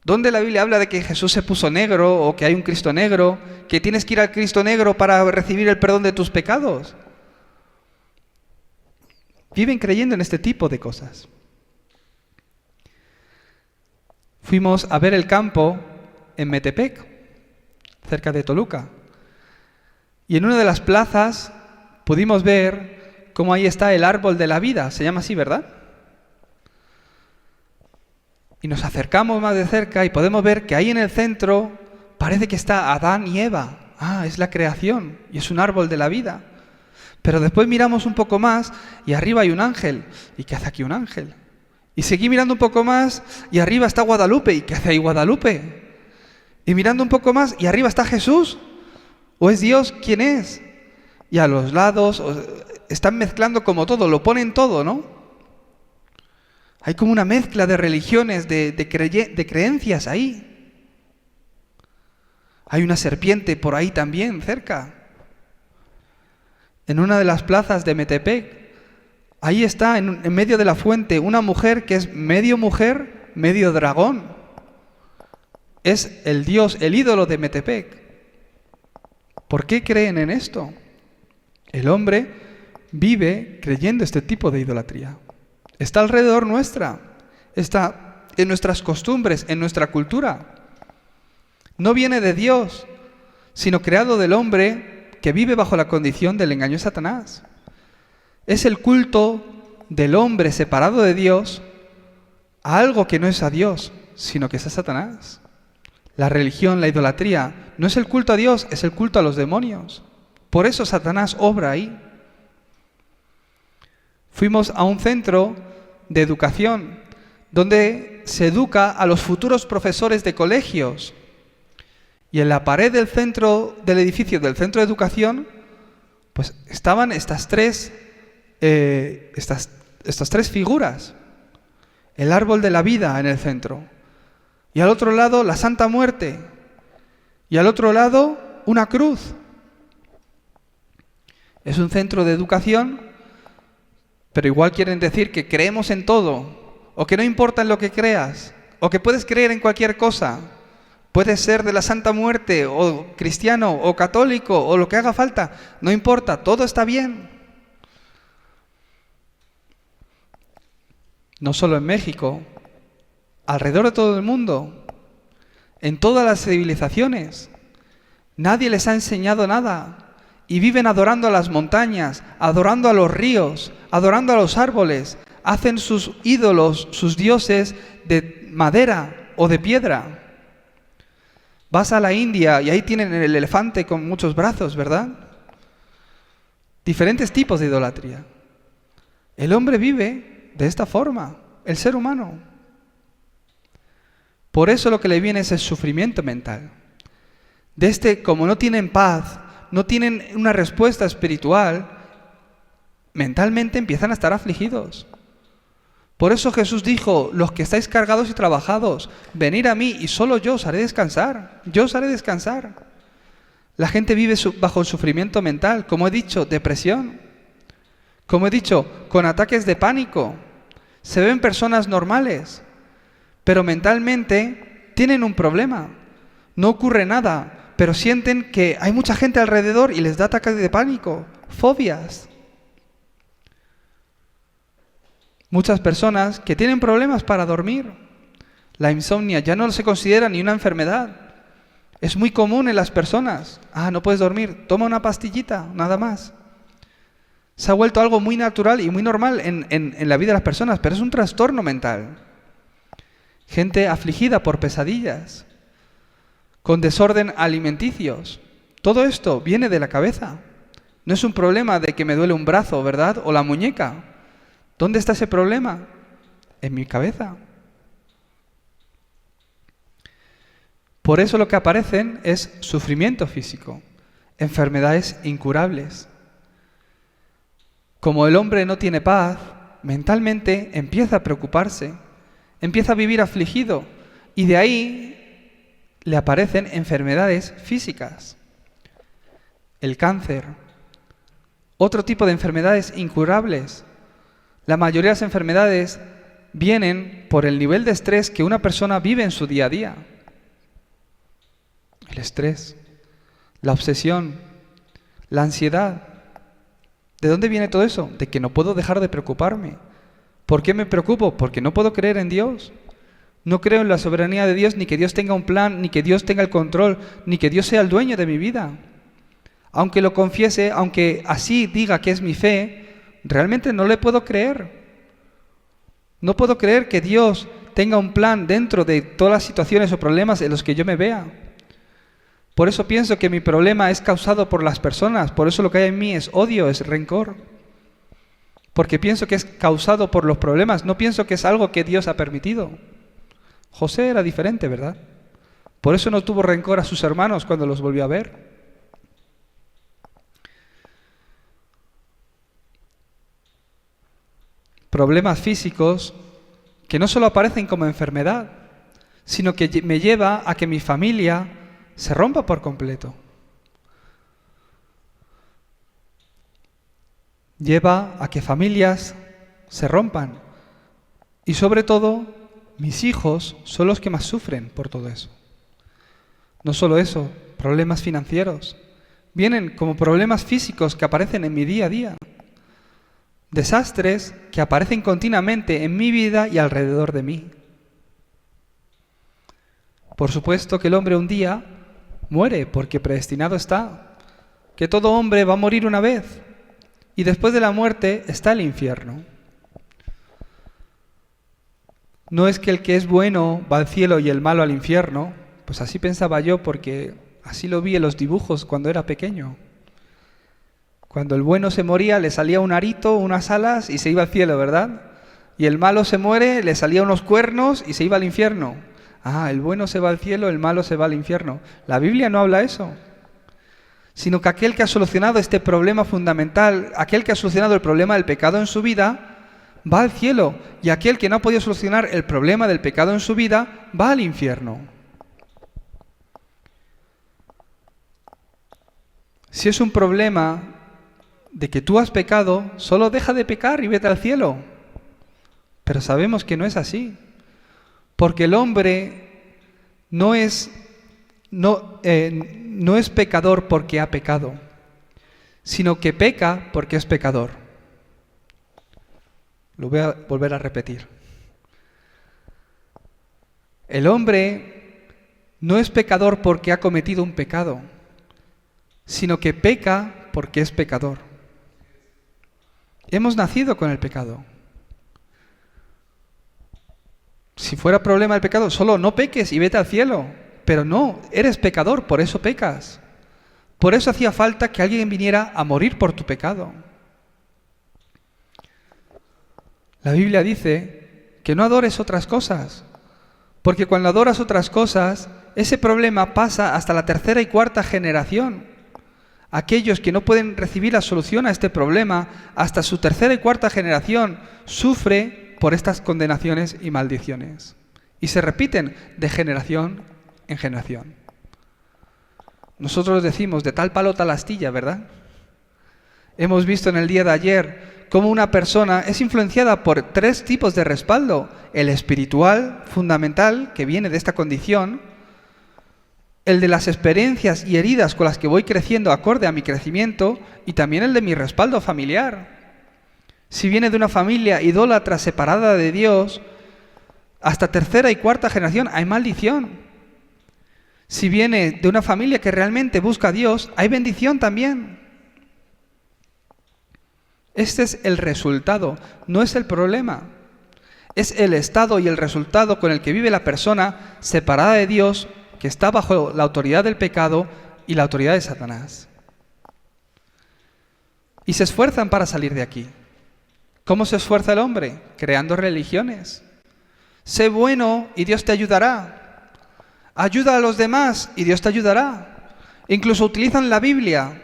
¿Dónde la Biblia habla de que Jesús se puso negro o que hay un Cristo negro, que tienes que ir al Cristo negro para recibir el perdón de tus pecados? Viven creyendo en este tipo de cosas. Fuimos a ver el campo en Metepec, cerca de Toluca. Y en una de las plazas pudimos ver cómo ahí está el árbol de la vida, se llama así, ¿verdad? Y nos acercamos más de cerca y podemos ver que ahí en el centro parece que está Adán y Eva. Es la creación y es un árbol de la vida. Pero después miramos un poco más y arriba hay un ángel. ¿Y qué hace aquí un ángel? Y seguí mirando un poco más y arriba está Guadalupe. ¿Y qué hace ahí Guadalupe? Y mirando un poco más y arriba está Jesús. ¿O es Dios? ¿Quién es? Y a los lados están mezclando como todo, lo ponen todo, ¿no? Hay como una mezcla de religiones, de creencias ahí. Hay una serpiente por ahí también, cerca. En una de las plazas de Metepec, ahí está, en medio de la fuente, una mujer que es medio mujer, medio dragón. Es el dios, el ídolo de Metepec. ¿Por qué creen en esto? El hombre vive creyendo este tipo de idolatría. Está alrededor nuestra, está en nuestras costumbres, en nuestra cultura. No viene de Dios, sino creado del hombre que vive bajo la condición del engaño de Satanás. Es el culto del hombre separado de Dios a algo que no es a Dios, sino que es a Satanás. La religión, la idolatría, no es el culto a Dios, es el culto a los demonios. Por eso Satanás obra ahí. Fuimos a un centro de educación donde se educa a los futuros profesores de colegios. Y en la pared del centro del edificio del centro de educación, pues estaban estas tres figuras. El árbol de la vida en el centro. Y al otro lado la Santa Muerte. Y al otro lado una cruz. Es un centro de educación, pero igual quieren decir que creemos en todo, o que no importa en lo que creas, o que puedes creer en cualquier cosa. Puedes ser de la Santa Muerte, o cristiano, o católico, o lo que haga falta. No importa, todo está bien. No solo en México, alrededor de todo el mundo, en todas las civilizaciones, nadie les ha enseñado nada y viven adorando a las montañas, adorando a los ríos, adorando a los árboles, hacen sus ídolos, sus dioses de madera o de piedra. Vas a la India y ahí tienen el elefante con muchos brazos, ¿verdad? Diferentes tipos de idolatría. El hombre vive de esta forma, el ser humano. Por eso lo que le viene es el sufrimiento mental. Como no tienen paz, no tienen una respuesta espiritual, mentalmente empiezan a estar afligidos. Por eso Jesús dijo, los que estáis cargados y trabajados, venid a mí y solo yo os haré descansar. Yo os haré descansar. La gente vive bajo el sufrimiento mental, como he dicho, depresión. Como he dicho, con ataques de pánico. Se ven personas normales, pero mentalmente tienen un problema. No ocurre nada, pero sienten que hay mucha gente alrededor y les da ataques de pánico, fobias. Muchas personas que tienen problemas para dormir. La insomnia ya no se considera ni una enfermedad. Es muy común en las personas. No puedes dormir, toma una pastillita, nada más. Se ha vuelto algo muy natural y muy normal en la vida de las personas, pero es un trastorno mental. Gente afligida por pesadillas, con desorden alimenticios. Todo esto viene de la cabeza. No es un problema de que me duele un brazo, ¿verdad? O la muñeca. ¿Dónde está ese problema? En mi cabeza. Por eso lo que aparecen es sufrimiento físico, enfermedades incurables. Como el hombre no tiene paz, mentalmente empieza a preocuparse, empieza a vivir afligido y de ahí le aparecen enfermedades físicas. El cáncer, otro tipo de enfermedades incurables. La mayoría de las enfermedades vienen por el nivel de estrés que una persona vive en su día a día. El estrés, la obsesión, la ansiedad. ¿De dónde viene todo eso? De que no puedo dejar de preocuparme. ¿Por qué me preocupo? Porque no puedo creer en Dios. No creo en la soberanía de Dios, ni que Dios tenga un plan, ni que Dios tenga el control, ni que Dios sea el dueño de mi vida. Aunque lo confiese, aunque así diga que es mi fe, realmente no le puedo creer. No puedo creer que Dios tenga un plan dentro de todas las situaciones o problemas en los que yo me vea. Por eso pienso que mi problema es causado por las personas. Por eso lo que hay en mí es odio, es rencor. porque pienso que es causado por los problemas, no pienso que es algo que Dios ha permitido. José era diferente, ¿verdad? Por eso no tuvo rencor a sus hermanos cuando los volvió a ver. Problemas físicos que no solo aparecen como enfermedad, sino que me lleva a que mi familia se rompa por completo. Lleva a que familias se rompan. Y sobre todo, mis hijos son los que más sufren por todo eso. No solo eso, problemas financieros. Vienen como problemas físicos que aparecen en mi día a día. Desastres que aparecen continuamente en mi vida y alrededor de mí. Por supuesto que el hombre un día muere porque predestinado está, que todo hombre va a morir una vez y después de la muerte está el infierno. No es que el que es bueno va al cielo y el malo al infierno, pues así pensaba yo porque así lo vi en los dibujos cuando era pequeño. Cuando el bueno se moría le salía un arito, unas alas y se iba al cielo, ¿verdad? Y el malo se muere, le salía unos cuernos y se iba al infierno. Ah, el bueno se va al cielo, el malo se va al infierno. La Biblia no habla eso, sino que aquel que ha solucionado este problema fundamental, aquel que ha solucionado el problema del pecado en su vida, va al cielo, y aquel que no ha podido solucionar el problema del pecado en su vida, va al infierno. Si es un problema de que tú has pecado, solo deja de pecar y vete al cielo. Pero sabemos que no es así, porque el hombre no es pecador porque ha pecado, sino que peca porque es pecador. Lo voy a volver a repetir. El hombre no es pecador porque ha cometido un pecado, sino que peca porque es pecador. Hemos nacido con el pecado. Si fuera problema el pecado, solo no peques y vete al cielo. Pero no, eres pecador, por eso pecas. Por eso hacía falta que alguien viniera a morir por tu pecado. La Biblia dice que no adores otras cosas, porque cuando adoras otras cosas, ese problema pasa hasta la tercera y cuarta generación. Aquellos que no pueden recibir la solución a este problema, hasta su tercera y cuarta generación, sufre por estas condenaciones y maldiciones. Y se repiten de generación en generación. Nosotros decimos de tal palo tal astilla, ¿verdad? Hemos visto en el día de ayer cómo una persona es influenciada por 3 tipos de respaldo. El espiritual, fundamental, que viene de esta condición. El de las experiencias y heridas con las que voy creciendo acorde a mi crecimiento. Y también el de mi respaldo familiar. Si viene de una familia idólatra separada de Dios, hasta tercera y cuarta generación hay maldición. Si viene de una familia que realmente busca a Dios, hay bendición también. Este es el resultado, no es el problema. Es el estado y el resultado con el que vive la persona separada de Dios, que está bajo la autoridad del pecado y la autoridad de Satanás. Y se esfuerzan para salir de aquí. ¿Cómo se esfuerza el hombre? Creando religiones. Sé bueno y Dios te ayudará. Ayuda a los demás y Dios te ayudará. Incluso utilizan la Biblia.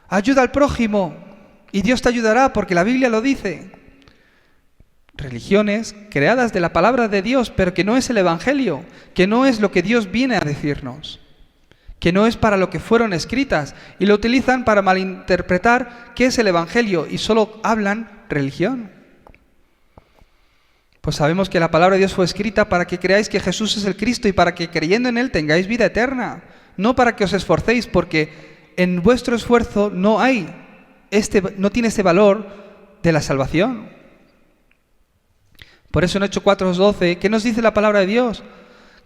Ayuda al prójimo y Dios te ayudará porque la Biblia lo dice. Religiones creadas de la palabra de Dios, pero que no es el Evangelio, que no es lo que Dios viene a decirnos, que no es para lo que fueron escritas, y lo utilizan para malinterpretar qué es el Evangelio y solo hablan religión. Pues sabemos que la palabra de Dios fue escrita para que creáis que Jesús es el Cristo y para que creyendo en Él tengáis vida eterna, no para que os esforcéis, porque en vuestro esfuerzo no tiene ese valor de la salvación. Por eso en Hechos 4:12, ¿qué nos dice la palabra de Dios?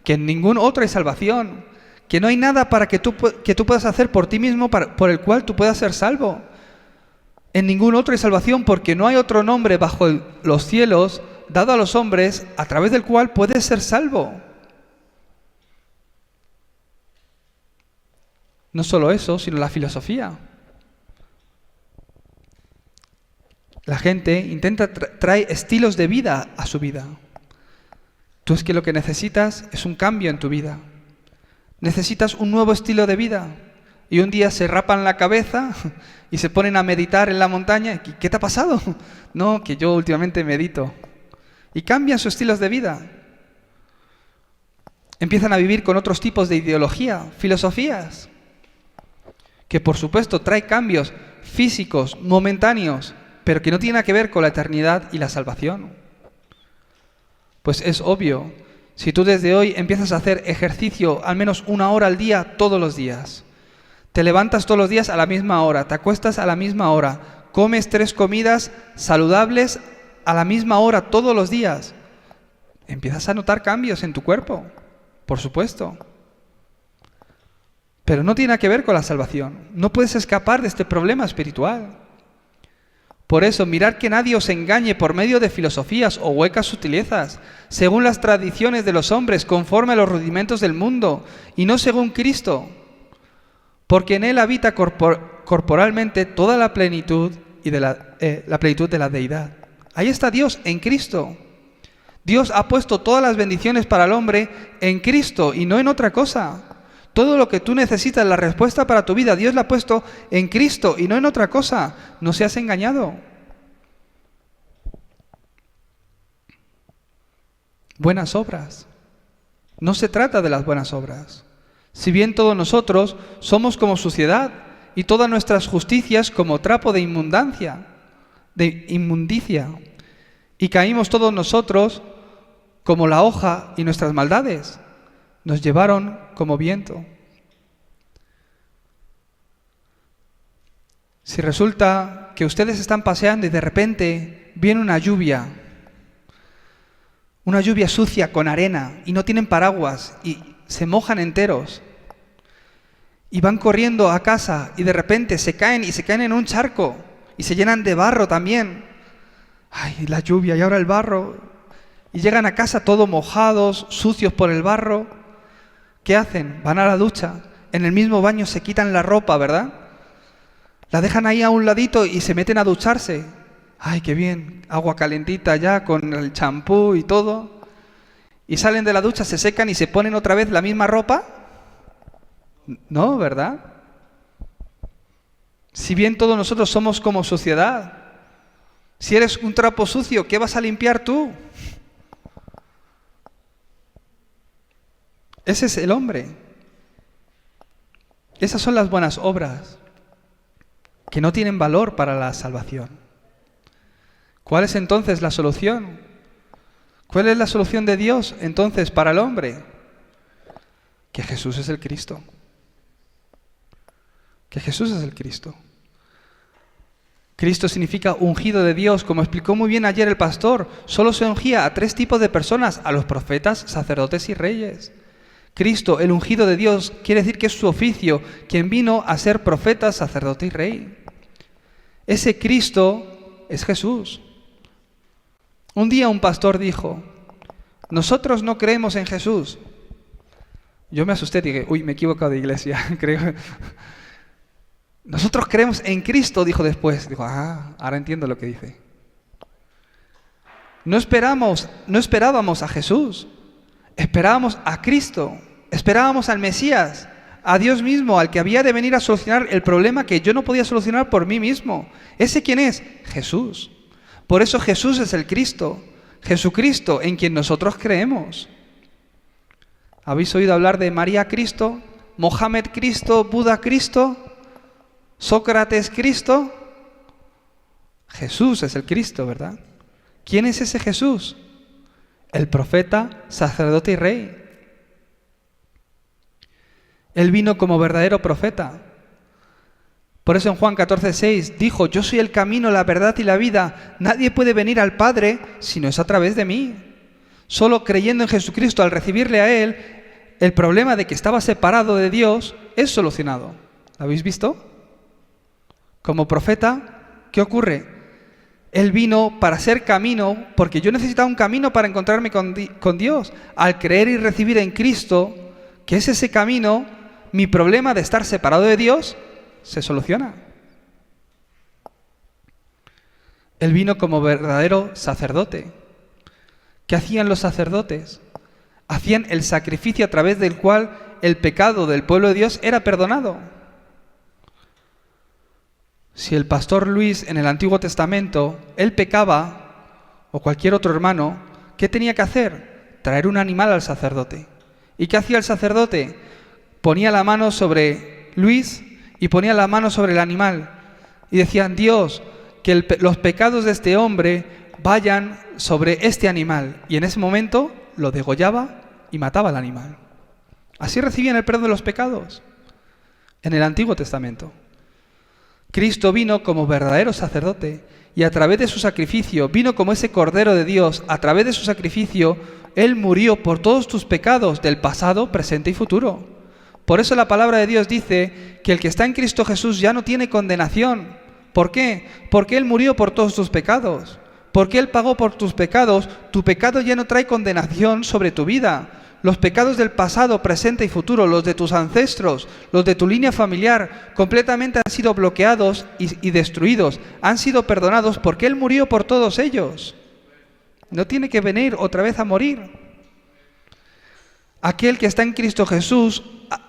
Que en ningún otro hay salvación, que no hay nada para que tú puedas hacer por ti mismo por el cual tú puedas ser salvo. En ningún otro hay salvación porque no hay otro nombre bajo los cielos dado a los hombres a través del cual puedes ser salvo. No solo eso, sino la filosofía. La gente intenta traer estilos de vida a su vida. Tú es que lo que necesitas es un cambio en tu vida. Necesitas un nuevo estilo de vida. Y un día se rapan la cabeza y se ponen a meditar en la montaña. ¿Qué te ha pasado? No, que yo últimamente medito. Y cambian sus estilos de vida. Empiezan a vivir con otros tipos de ideología, filosofías, que por supuesto trae cambios físicos, momentáneos, pero que no tienen nada que ver con la eternidad y la salvación. Pues es obvio, si tú desde hoy empiezas a hacer ejercicio al menos 1 hora al día, todos los días, te levantas todos los días a la misma hora, te acuestas a la misma hora, comes 3 comidas saludables a la misma hora todos los días, empiezas a notar cambios en tu cuerpo, por supuesto. Pero no tiene nada que ver con la salvación. No puedes escapar de este problema espiritual. Por eso, mirad que nadie os engañe por medio de filosofías o huecas sutilezas, según las tradiciones de los hombres, conforme a los rudimentos del mundo, y no según Cristo, porque en Él habita corporalmente toda la plenitud y la plenitud de la deidad. Ahí está Dios, en Cristo. Dios ha puesto todas las bendiciones para el hombre en Cristo y no en otra cosa. Todo lo que tú necesitas, la respuesta para tu vida, Dios la ha puesto en Cristo y no en otra cosa. No seas engañado. Buenas obras. No se trata de las buenas obras. Si bien todos nosotros somos como suciedad y todas nuestras justicias como trapo de inmundicia, y caímos todos nosotros como la hoja, y nuestras maldades nos llevaron como viento. Si resulta que ustedes están paseando y de repente viene una lluvia sucia con arena y no tienen paraguas y se mojan enteros y van corriendo a casa y de repente se caen en un charco y se llenan de barro también. Ay, la lluvia y ahora el barro. Y llegan a casa todos mojados, sucios por el barro. ¿Qué hacen? Van a la ducha. En el mismo baño se quitan la ropa, ¿verdad? La dejan ahí a un ladito y se meten a ducharse. ¡Ay, qué bien! Agua calentita ya con el champú y todo. Y salen de la ducha, se secan y se ponen otra vez la misma ropa. No, ¿verdad? Si bien todos nosotros somos como suciedad. Si eres un trapo sucio, ¿qué vas a limpiar tú? Ese es el hombre. Esas son las buenas obras que no tienen valor para la salvación. ¿Cuál es entonces la solución? ¿Cuál es la solución de Dios entonces para el hombre? Que Jesús es el Cristo. Que Jesús es el Cristo. Cristo significa ungido de Dios, como explicó muy bien ayer el pastor. Solo se ungía a 3 tipos de personas, a los profetas, sacerdotes y reyes. Cristo, el ungido de Dios, quiere decir que es su oficio, quien vino a ser profeta, sacerdote y rey. Ese Cristo es Jesús. Un día un pastor dijo, nosotros no creemos en Jesús. Yo me asusté y dije, uy, me he equivocado de iglesia, creo. Nosotros creemos en Cristo, dijo después. Dijo, ahora entiendo lo que dice. No esperábamos a Jesús. Esperábamos a Cristo, esperábamos al Mesías, a Dios mismo, al que había de venir a solucionar el problema que yo no podía solucionar por mí mismo. ¿Ese quién es? Jesús. Por eso Jesús es el Cristo, Jesucristo en quien nosotros creemos. ¿Habéis oído hablar de María Cristo, Mohamed Cristo, Buda Cristo, Sócrates Cristo? Jesús es el Cristo, ¿verdad? ¿Quién es ese Jesús? El profeta, sacerdote y rey. Él vino como verdadero profeta. Por eso en Juan 14:6 dijo, yo soy el camino, la verdad y la vida. Nadie puede venir al Padre si no es a través de mí. Solo creyendo en Jesucristo, al recibirle a Él, el problema de que estaba separado de Dios es solucionado. ¿Lo habéis visto? Como profeta, ¿qué ocurre? Él vino para ser camino, porque yo necesitaba un camino para encontrarme con Dios. Al creer y recibir en Cristo, que es ese camino, mi problema de estar separado de Dios se soluciona. Él vino como verdadero sacerdote. ¿Qué hacían los sacerdotes? Hacían el sacrificio a través del cual el pecado del pueblo de Dios era perdonado. Si el pastor Luis en el Antiguo Testamento, él pecaba, o cualquier otro hermano, ¿qué tenía que hacer? Traer un animal al sacerdote. ¿Y qué hacía el sacerdote? Ponía la mano sobre Luis y ponía la mano sobre el animal. Y decían, Dios, que los pecados de este hombre vayan sobre este animal. Y en ese momento lo degollaba y mataba al animal. Así recibían el perdón de los pecados en el Antiguo Testamento. Cristo vino como verdadero sacerdote y a través de su sacrificio, vino como ese Cordero de Dios, a través de su sacrificio, Él murió por todos tus pecados del pasado, presente y futuro. Por eso la palabra de Dios dice que el que está en Cristo Jesús ya no tiene condenación. ¿Por qué? Porque Él murió por todos tus pecados. Porque Él pagó por tus pecados, tu pecado ya no trae condenación sobre tu vida. Los pecados del pasado, presente y futuro, los de tus ancestros, los de tu línea familiar, completamente han sido bloqueados y destruidos. Han sido perdonados porque Él murió por todos ellos. No tiene que venir otra vez a morir. Aquel que está en Cristo Jesús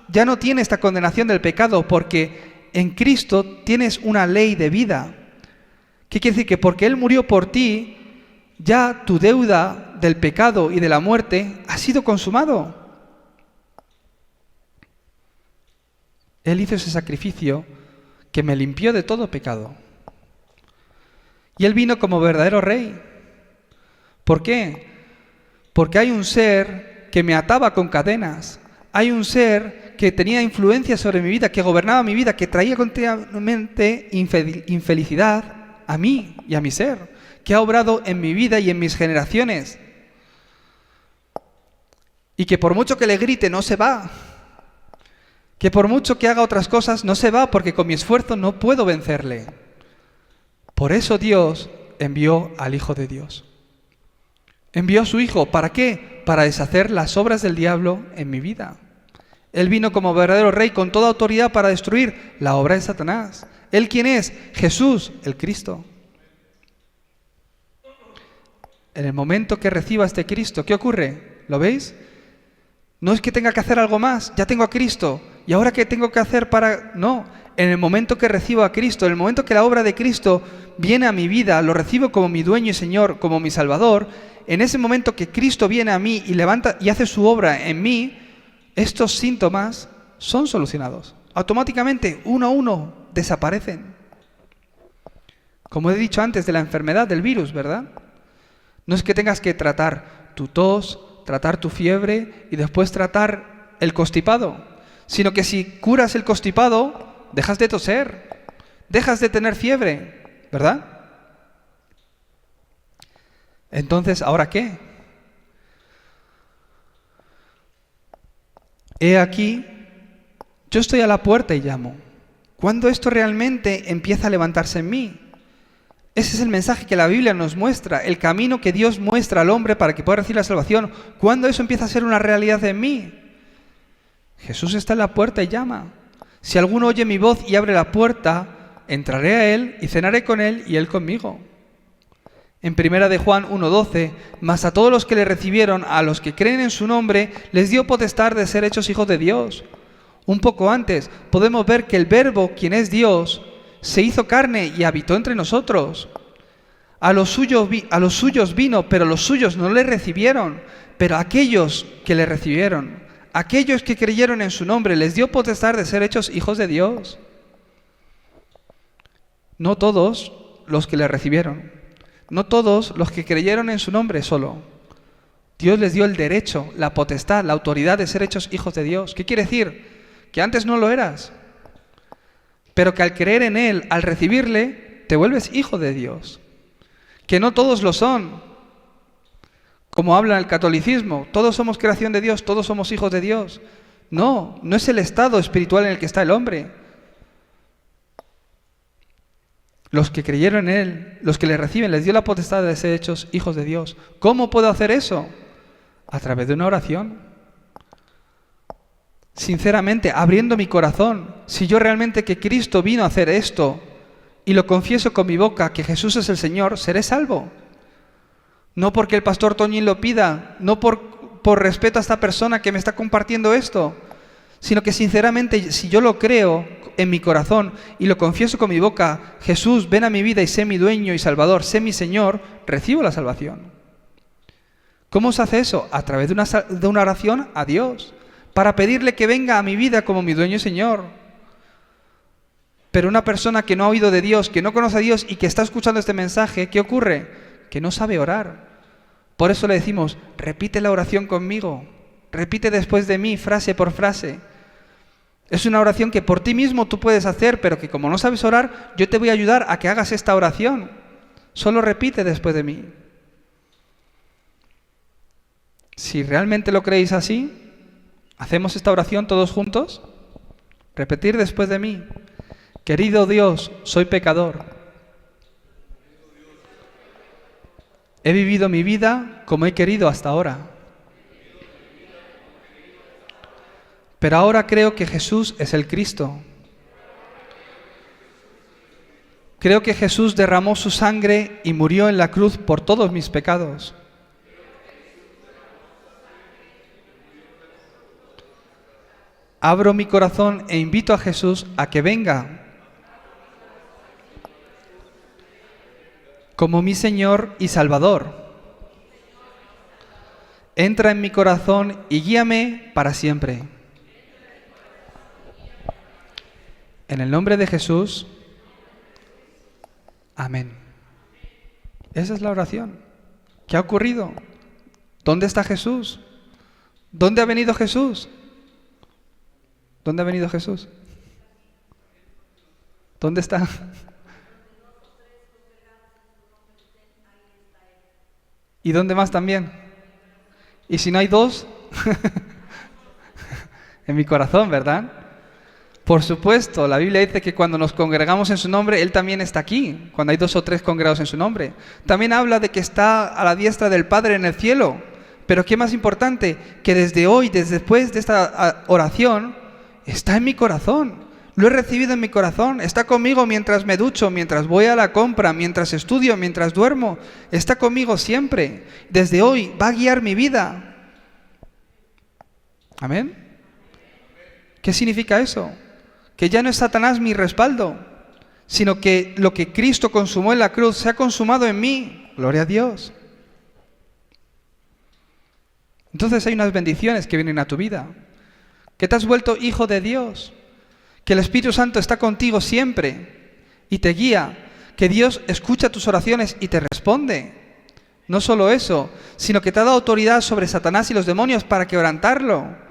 ya no tiene esta condenación del pecado porque en Cristo tienes una ley de vida. ¿Qué quiere decir? Que porque Él murió por ti, ya tu deuda del pecado y de la muerte ha sido consumado. Él hizo ese sacrificio que me limpió de todo pecado. Y Él vino como verdadero rey. ¿Por qué? Porque hay un ser que me ataba con cadenas. Hay un ser que tenía influencia sobre mi vida, que gobernaba mi vida, que traía continuamente infelicidad a mí y a mi ser, que ha obrado en mi vida y en mis generaciones. Y que por mucho que le grite no se va. Que por mucho que haga otras cosas no se va porque con mi esfuerzo no puedo vencerle. Por eso Dios envió al Hijo de Dios. Envió a su Hijo. ¿Para qué? Para deshacer las obras del diablo en mi vida. Él vino como verdadero rey con toda autoridad para destruir la obra de Satanás. ¿Él quién es? Jesús, el Cristo. En el momento que reciba este Cristo, ¿qué ocurre? ¿Lo veis? No es que tenga que hacer algo más, ya tengo a Cristo. ¿Y ahora qué tengo que hacer para...? No, en el momento que recibo a Cristo, en el momento que la obra de Cristo viene a mi vida, lo recibo como mi dueño y Señor, como mi Salvador, en ese momento que Cristo viene a mí y levanta y hace su obra en mí, estos síntomas son solucionados. Automáticamente, uno a uno, desaparecen. Como he dicho antes de la enfermedad del virus, ¿verdad? No es que tengas que tratar tu tos, tratar tu fiebre y después tratar el constipado, sino que si curas el constipado, dejas de toser, dejas de tener fiebre, ¿verdad? Entonces, ¿ahora qué? He aquí, yo estoy a la puerta y llamo. ¿Cuándo esto realmente empieza a levantarse en mí? Ese es el mensaje que la Biblia nos muestra, el camino que Dios muestra al hombre para que pueda recibir la salvación. ¿Cuándo eso empieza a ser una realidad en mí? Jesús está en la puerta y llama. Si alguno oye mi voz y abre la puerta, entraré a él y cenaré con él y él conmigo. En 1 de Juan 1:12, mas a todos los que le recibieron, a los que creen en su nombre, les dio potestad de ser hechos hijos de Dios. Un poco antes podemos ver que el Verbo, quien es Dios, se hizo carne y habitó entre nosotros. A los suyos vino, pero los suyos no le recibieron. Pero aquellos que le recibieron, aquellos que creyeron en su nombre, les dio potestad de ser hechos hijos de Dios. No todos los que le recibieron, no todos los que creyeron en su nombre solo. Dios les dio el derecho, la potestad, la autoridad de ser hechos hijos de Dios. ¿Qué quiere decir? Que antes no lo eras, pero que al creer en Él, al recibirle, te vuelves hijo de Dios. Que no todos lo son, como habla el catolicismo, todos somos creación de Dios, todos somos hijos de Dios. No, no es el estado espiritual en el que está el hombre. Los que creyeron en Él, los que le reciben, les dio la potestad de ser hechos hijos de Dios. ¿Cómo puedo hacer eso? A través de una oración. Sinceramente, abriendo mi corazón. Si yo realmente que Cristo vino a hacer esto y lo confieso con mi boca que Jesús es el Señor, seré salvo. No porque el pastor Toñín lo pida, no por respeto a esta persona que me está compartiendo esto, sino que sinceramente, si yo lo creo en mi corazón y lo confieso con mi boca, Jesús, ven a mi vida y sé mi dueño y salvador, sé mi Señor, recibo la salvación. ¿Cómo se hace eso? A través de una oración a Dios, para pedirle que venga a mi vida como mi dueño y Señor. Pero una persona que no ha oído de Dios, que no conoce a Dios y que está escuchando este mensaje, ¿qué ocurre? Que no sabe orar. Por eso le decimos, repite la oración conmigo, repite después de mí frase por frase. Es una oración que por ti mismo tú puedes hacer, pero que como no sabes orar, yo te voy a ayudar a que hagas esta oración. Solo repite después de mí. Si realmente lo creéis así, hacemos esta oración todos juntos. Repetir después de mí. Querido Dios, soy pecador. He vivido mi vida como he querido hasta ahora. Pero ahora creo que Jesús es el Cristo. Creo que Jesús derramó su sangre y murió en la cruz por todos mis pecados. Abro mi corazón e invito a Jesús a que venga como mi Señor y Salvador. Entra en mi corazón y guíame para siempre. En el nombre de Jesús, amén. Esa es la oración. ¿Qué ha ocurrido? ¿Dónde está Jesús? ¿Dónde ha venido Jesús? ¿Dónde ha venido Jesús? ¿Dónde está? ¿Y dónde más también? ¿Y si no hay dos? En mi corazón, ¿verdad? Por supuesto, la Biblia dice que cuando nos congregamos en su nombre, Él también está aquí, cuando hay 2 o 3 congregados en su nombre. También habla de que está a la diestra del Padre en el cielo. Pero ¿qué más importante? Que desde hoy, desde después de esta oración, está en mi corazón. Lo he recibido en mi corazón. Está conmigo mientras me ducho, mientras voy a la compra, mientras estudio, mientras duermo. Está conmigo siempre. Desde hoy va a guiar mi vida. ¿Amén? ¿Qué significa eso? Que ya no es Satanás mi respaldo, sino que lo que Cristo consumó en la cruz se ha consumado en mí. Gloria a Dios. Entonces hay unas bendiciones que vienen a tu vida. Que te has vuelto hijo de Dios. Que el Espíritu Santo está contigo siempre y te guía. Que Dios escucha tus oraciones y te responde. No solo eso, sino que te ha dado autoridad sobre Satanás y los demonios para quebrantarlo.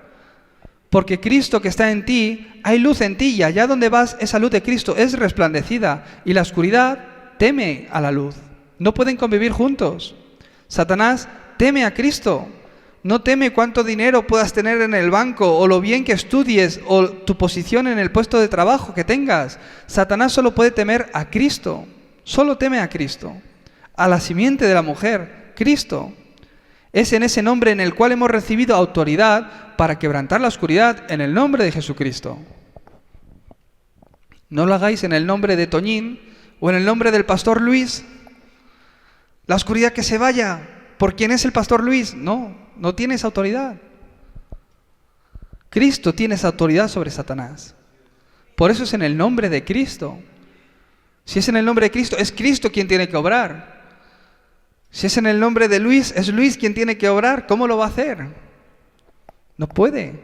Porque Cristo que está en ti, hay luz en ti y allá donde vas esa luz de Cristo es resplandecida y la oscuridad teme a la luz. No pueden convivir juntos. Satanás teme a Cristo. No teme cuánto dinero puedas tener en el banco o lo bien que estudies o tu posición en el puesto de trabajo que tengas. Satanás solo puede temer a Cristo. Solo teme a Cristo. A la simiente de la mujer, Cristo. Es en ese nombre en el cual hemos recibido autoridad para quebrantar la oscuridad en el nombre de Jesucristo. No lo hagáis en el nombre de Toñín o en el nombre del pastor Luis. La oscuridad que se vaya. ¿Por quién es el pastor Luis? No tiene esa autoridad. Cristo tiene esa autoridad sobre Satanás. Por eso es en el nombre de Cristo. Si es en el nombre de Cristo, es Cristo quien tiene que obrar. Si es en el nombre de Luis, es Luis quien tiene que obrar. ¿Cómo lo va a hacer? No puede.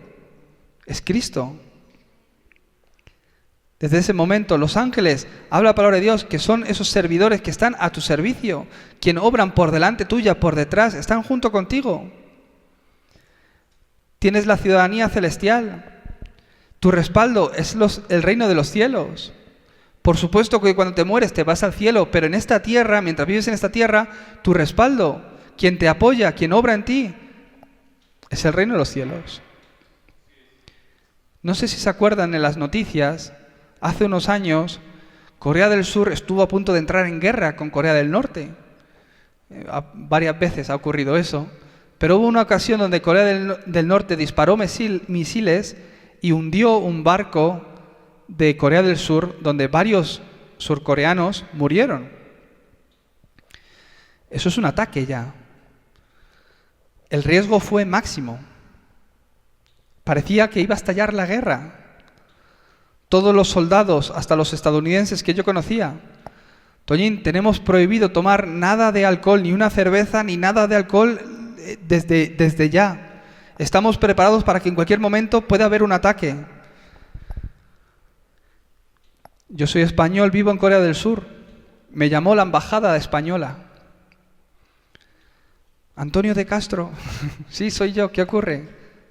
Es Cristo. Desde ese momento, los ángeles, habla la palabra de Dios, que son esos servidores que están a tu servicio, quien obran por delante tuya, por detrás, están junto contigo. Tienes la ciudadanía celestial. Tu respaldo es el reino de los cielos. Por supuesto que cuando te mueres te vas al cielo, pero en esta tierra, mientras vives en esta tierra, tu respaldo, quien te apoya, quien obra en ti, es el reino de los cielos. No sé si se acuerdan en las noticias, hace unos años, Corea del Sur estuvo a punto de entrar en guerra con Corea del Norte. Varias veces ha ocurrido eso, pero hubo una ocasión donde Corea del Norte disparó misiles y hundió un barco de Corea del Sur, donde varios surcoreanos murieron. Eso es un ataque ya. El riesgo fue máximo. Parecía que iba a estallar la guerra. Todos los soldados, hasta los estadounidenses que yo conocía, Toñín, tenemos prohibido tomar nada de alcohol, ni una cerveza, ni nada de alcohol desde ya. Estamos preparados para que en cualquier momento pueda haber un ataque. Yo soy español, vivo en Corea del Sur. Me llamó la embajada española. Antonio de Castro, sí, soy yo, ¿qué ocurre?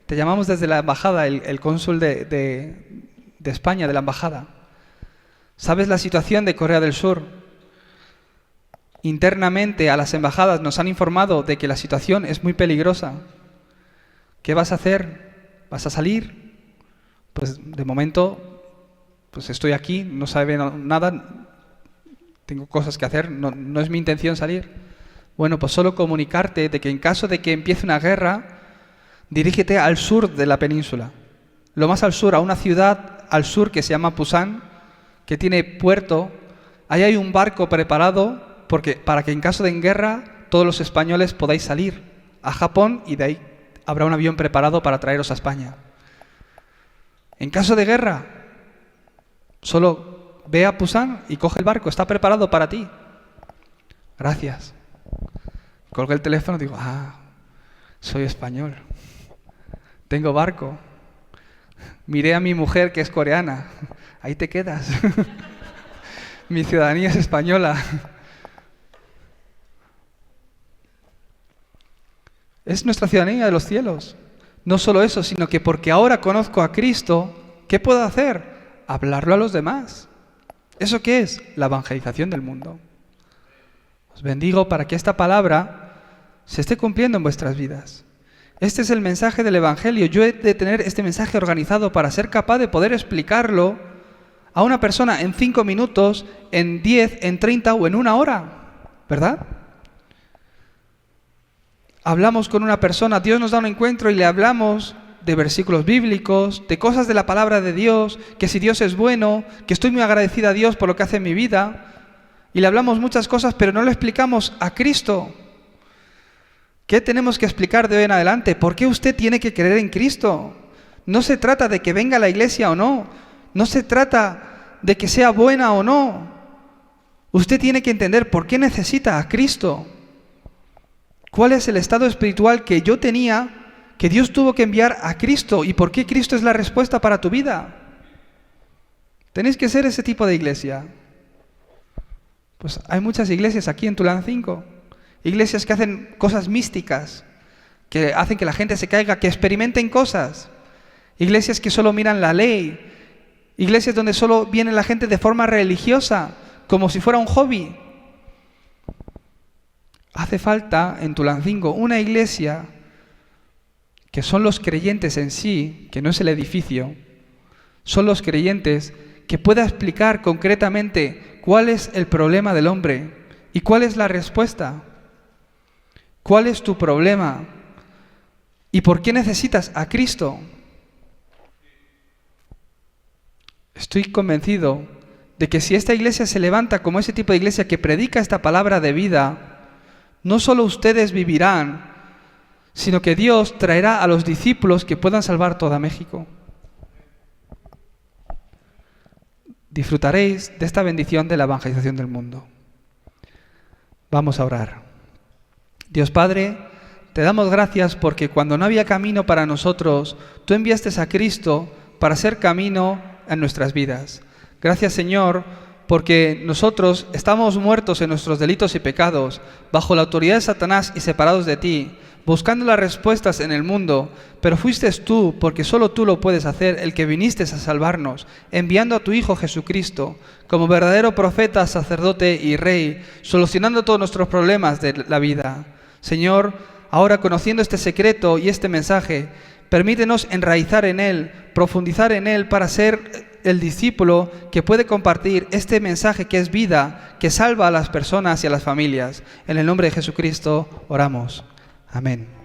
Te llamamos desde la embajada, el cónsul de España, de la embajada. ¿Sabes la situación de Corea del Sur? Internamente a las embajadas nos han informado de que la situación es muy peligrosa. ¿Qué vas a hacer? ¿Vas a salir? Pues de momento, pues estoy aquí, no sabe nada, tengo cosas que hacer, no es mi intención salir. Bueno, pues solo comunicarte de que en caso de que empiece una guerra, dirígete al sur de la península, lo más al sur, a una ciudad al sur que se llama Pusan, que tiene puerto. Ahí hay un barco preparado para que en caso de guerra todos los españoles podáis salir a Japón y de ahí habrá un avión preparado para traeros a España. En caso de guerra, solo ve a Pusan y coge el barco, está preparado para ti. Gracias. Colgué el teléfono y digo, soy español, tengo barco. Miré a mi mujer que es coreana, ahí te quedas. Mi ciudadanía es española. Es nuestra ciudadanía de los cielos. No solo eso, sino que porque ahora conozco a Cristo, ¿qué puedo hacer? Hablarlo a los demás. ¿Eso qué es? La evangelización del mundo. Os bendigo para que esta palabra se esté cumpliendo en vuestras vidas. Este es el mensaje del Evangelio. Yo he de tener este mensaje organizado para ser capaz de poder explicarlo a una persona en 5 minutos, en 10, en 30 o en 1 hora. ¿Verdad? Hablamos con una persona, Dios nos da un encuentro y le hablamos de versículos bíblicos, de cosas de la palabra de Dios, que si Dios es bueno, que estoy muy agradecida a Dios por lo que hace en mi vida. Y le hablamos muchas cosas, pero no le explicamos a Cristo. ¿Qué tenemos que explicar de hoy en adelante? ¿Por qué usted tiene que creer en Cristo? No se trata de que venga a la iglesia o no. No se trata de que sea buena o no. Usted tiene que entender por qué necesita a Cristo. ¿Cuál es el estado espiritual que yo tenía, que Dios tuvo que enviar a Cristo? ¿Y por qué Cristo es la respuesta para tu vida? Tenéis que ser ese tipo de iglesia. Pues hay muchas iglesias aquí en Tulancingo. Iglesias que hacen cosas místicas, que hacen que la gente se caiga, que experimenten cosas. Iglesias que solo miran la ley. Iglesias donde solo viene la gente de forma religiosa, como si fuera un hobby. Hace falta en Tulancingo una iglesia que son los creyentes en sí, que no es el edificio, son los creyentes que pueda explicar concretamente cuál es el problema del hombre y cuál es la respuesta. ¿Cuál es tu problema? ¿Y por qué necesitas a Cristo? Estoy convencido de que si esta iglesia se levanta como ese tipo de iglesia que predica esta palabra de vida, no solo ustedes vivirán, sino que Dios traerá a los discípulos que puedan salvar toda México. Disfrutaréis de esta bendición de la evangelización del mundo. Vamos a orar. Dios Padre, te damos gracias porque cuando no había camino para nosotros, tú enviaste a Cristo para ser camino en nuestras vidas. Gracias, Señor, porque nosotros estamos muertos en nuestros delitos y pecados, bajo la autoridad de Satanás y separados de ti, buscando las respuestas en el mundo, pero fuiste tú, porque solo tú lo puedes hacer, el que viniste a salvarnos, enviando a tu Hijo Jesucristo, como verdadero profeta, sacerdote y rey, solucionando todos nuestros problemas de la vida. Señor, ahora conociendo este secreto y este mensaje, permítenos enraizar en él, profundizar en él para ser el discípulo que puede compartir este mensaje que es vida, que salva a las personas y a las familias. En el nombre de Jesucristo oramos. Amén.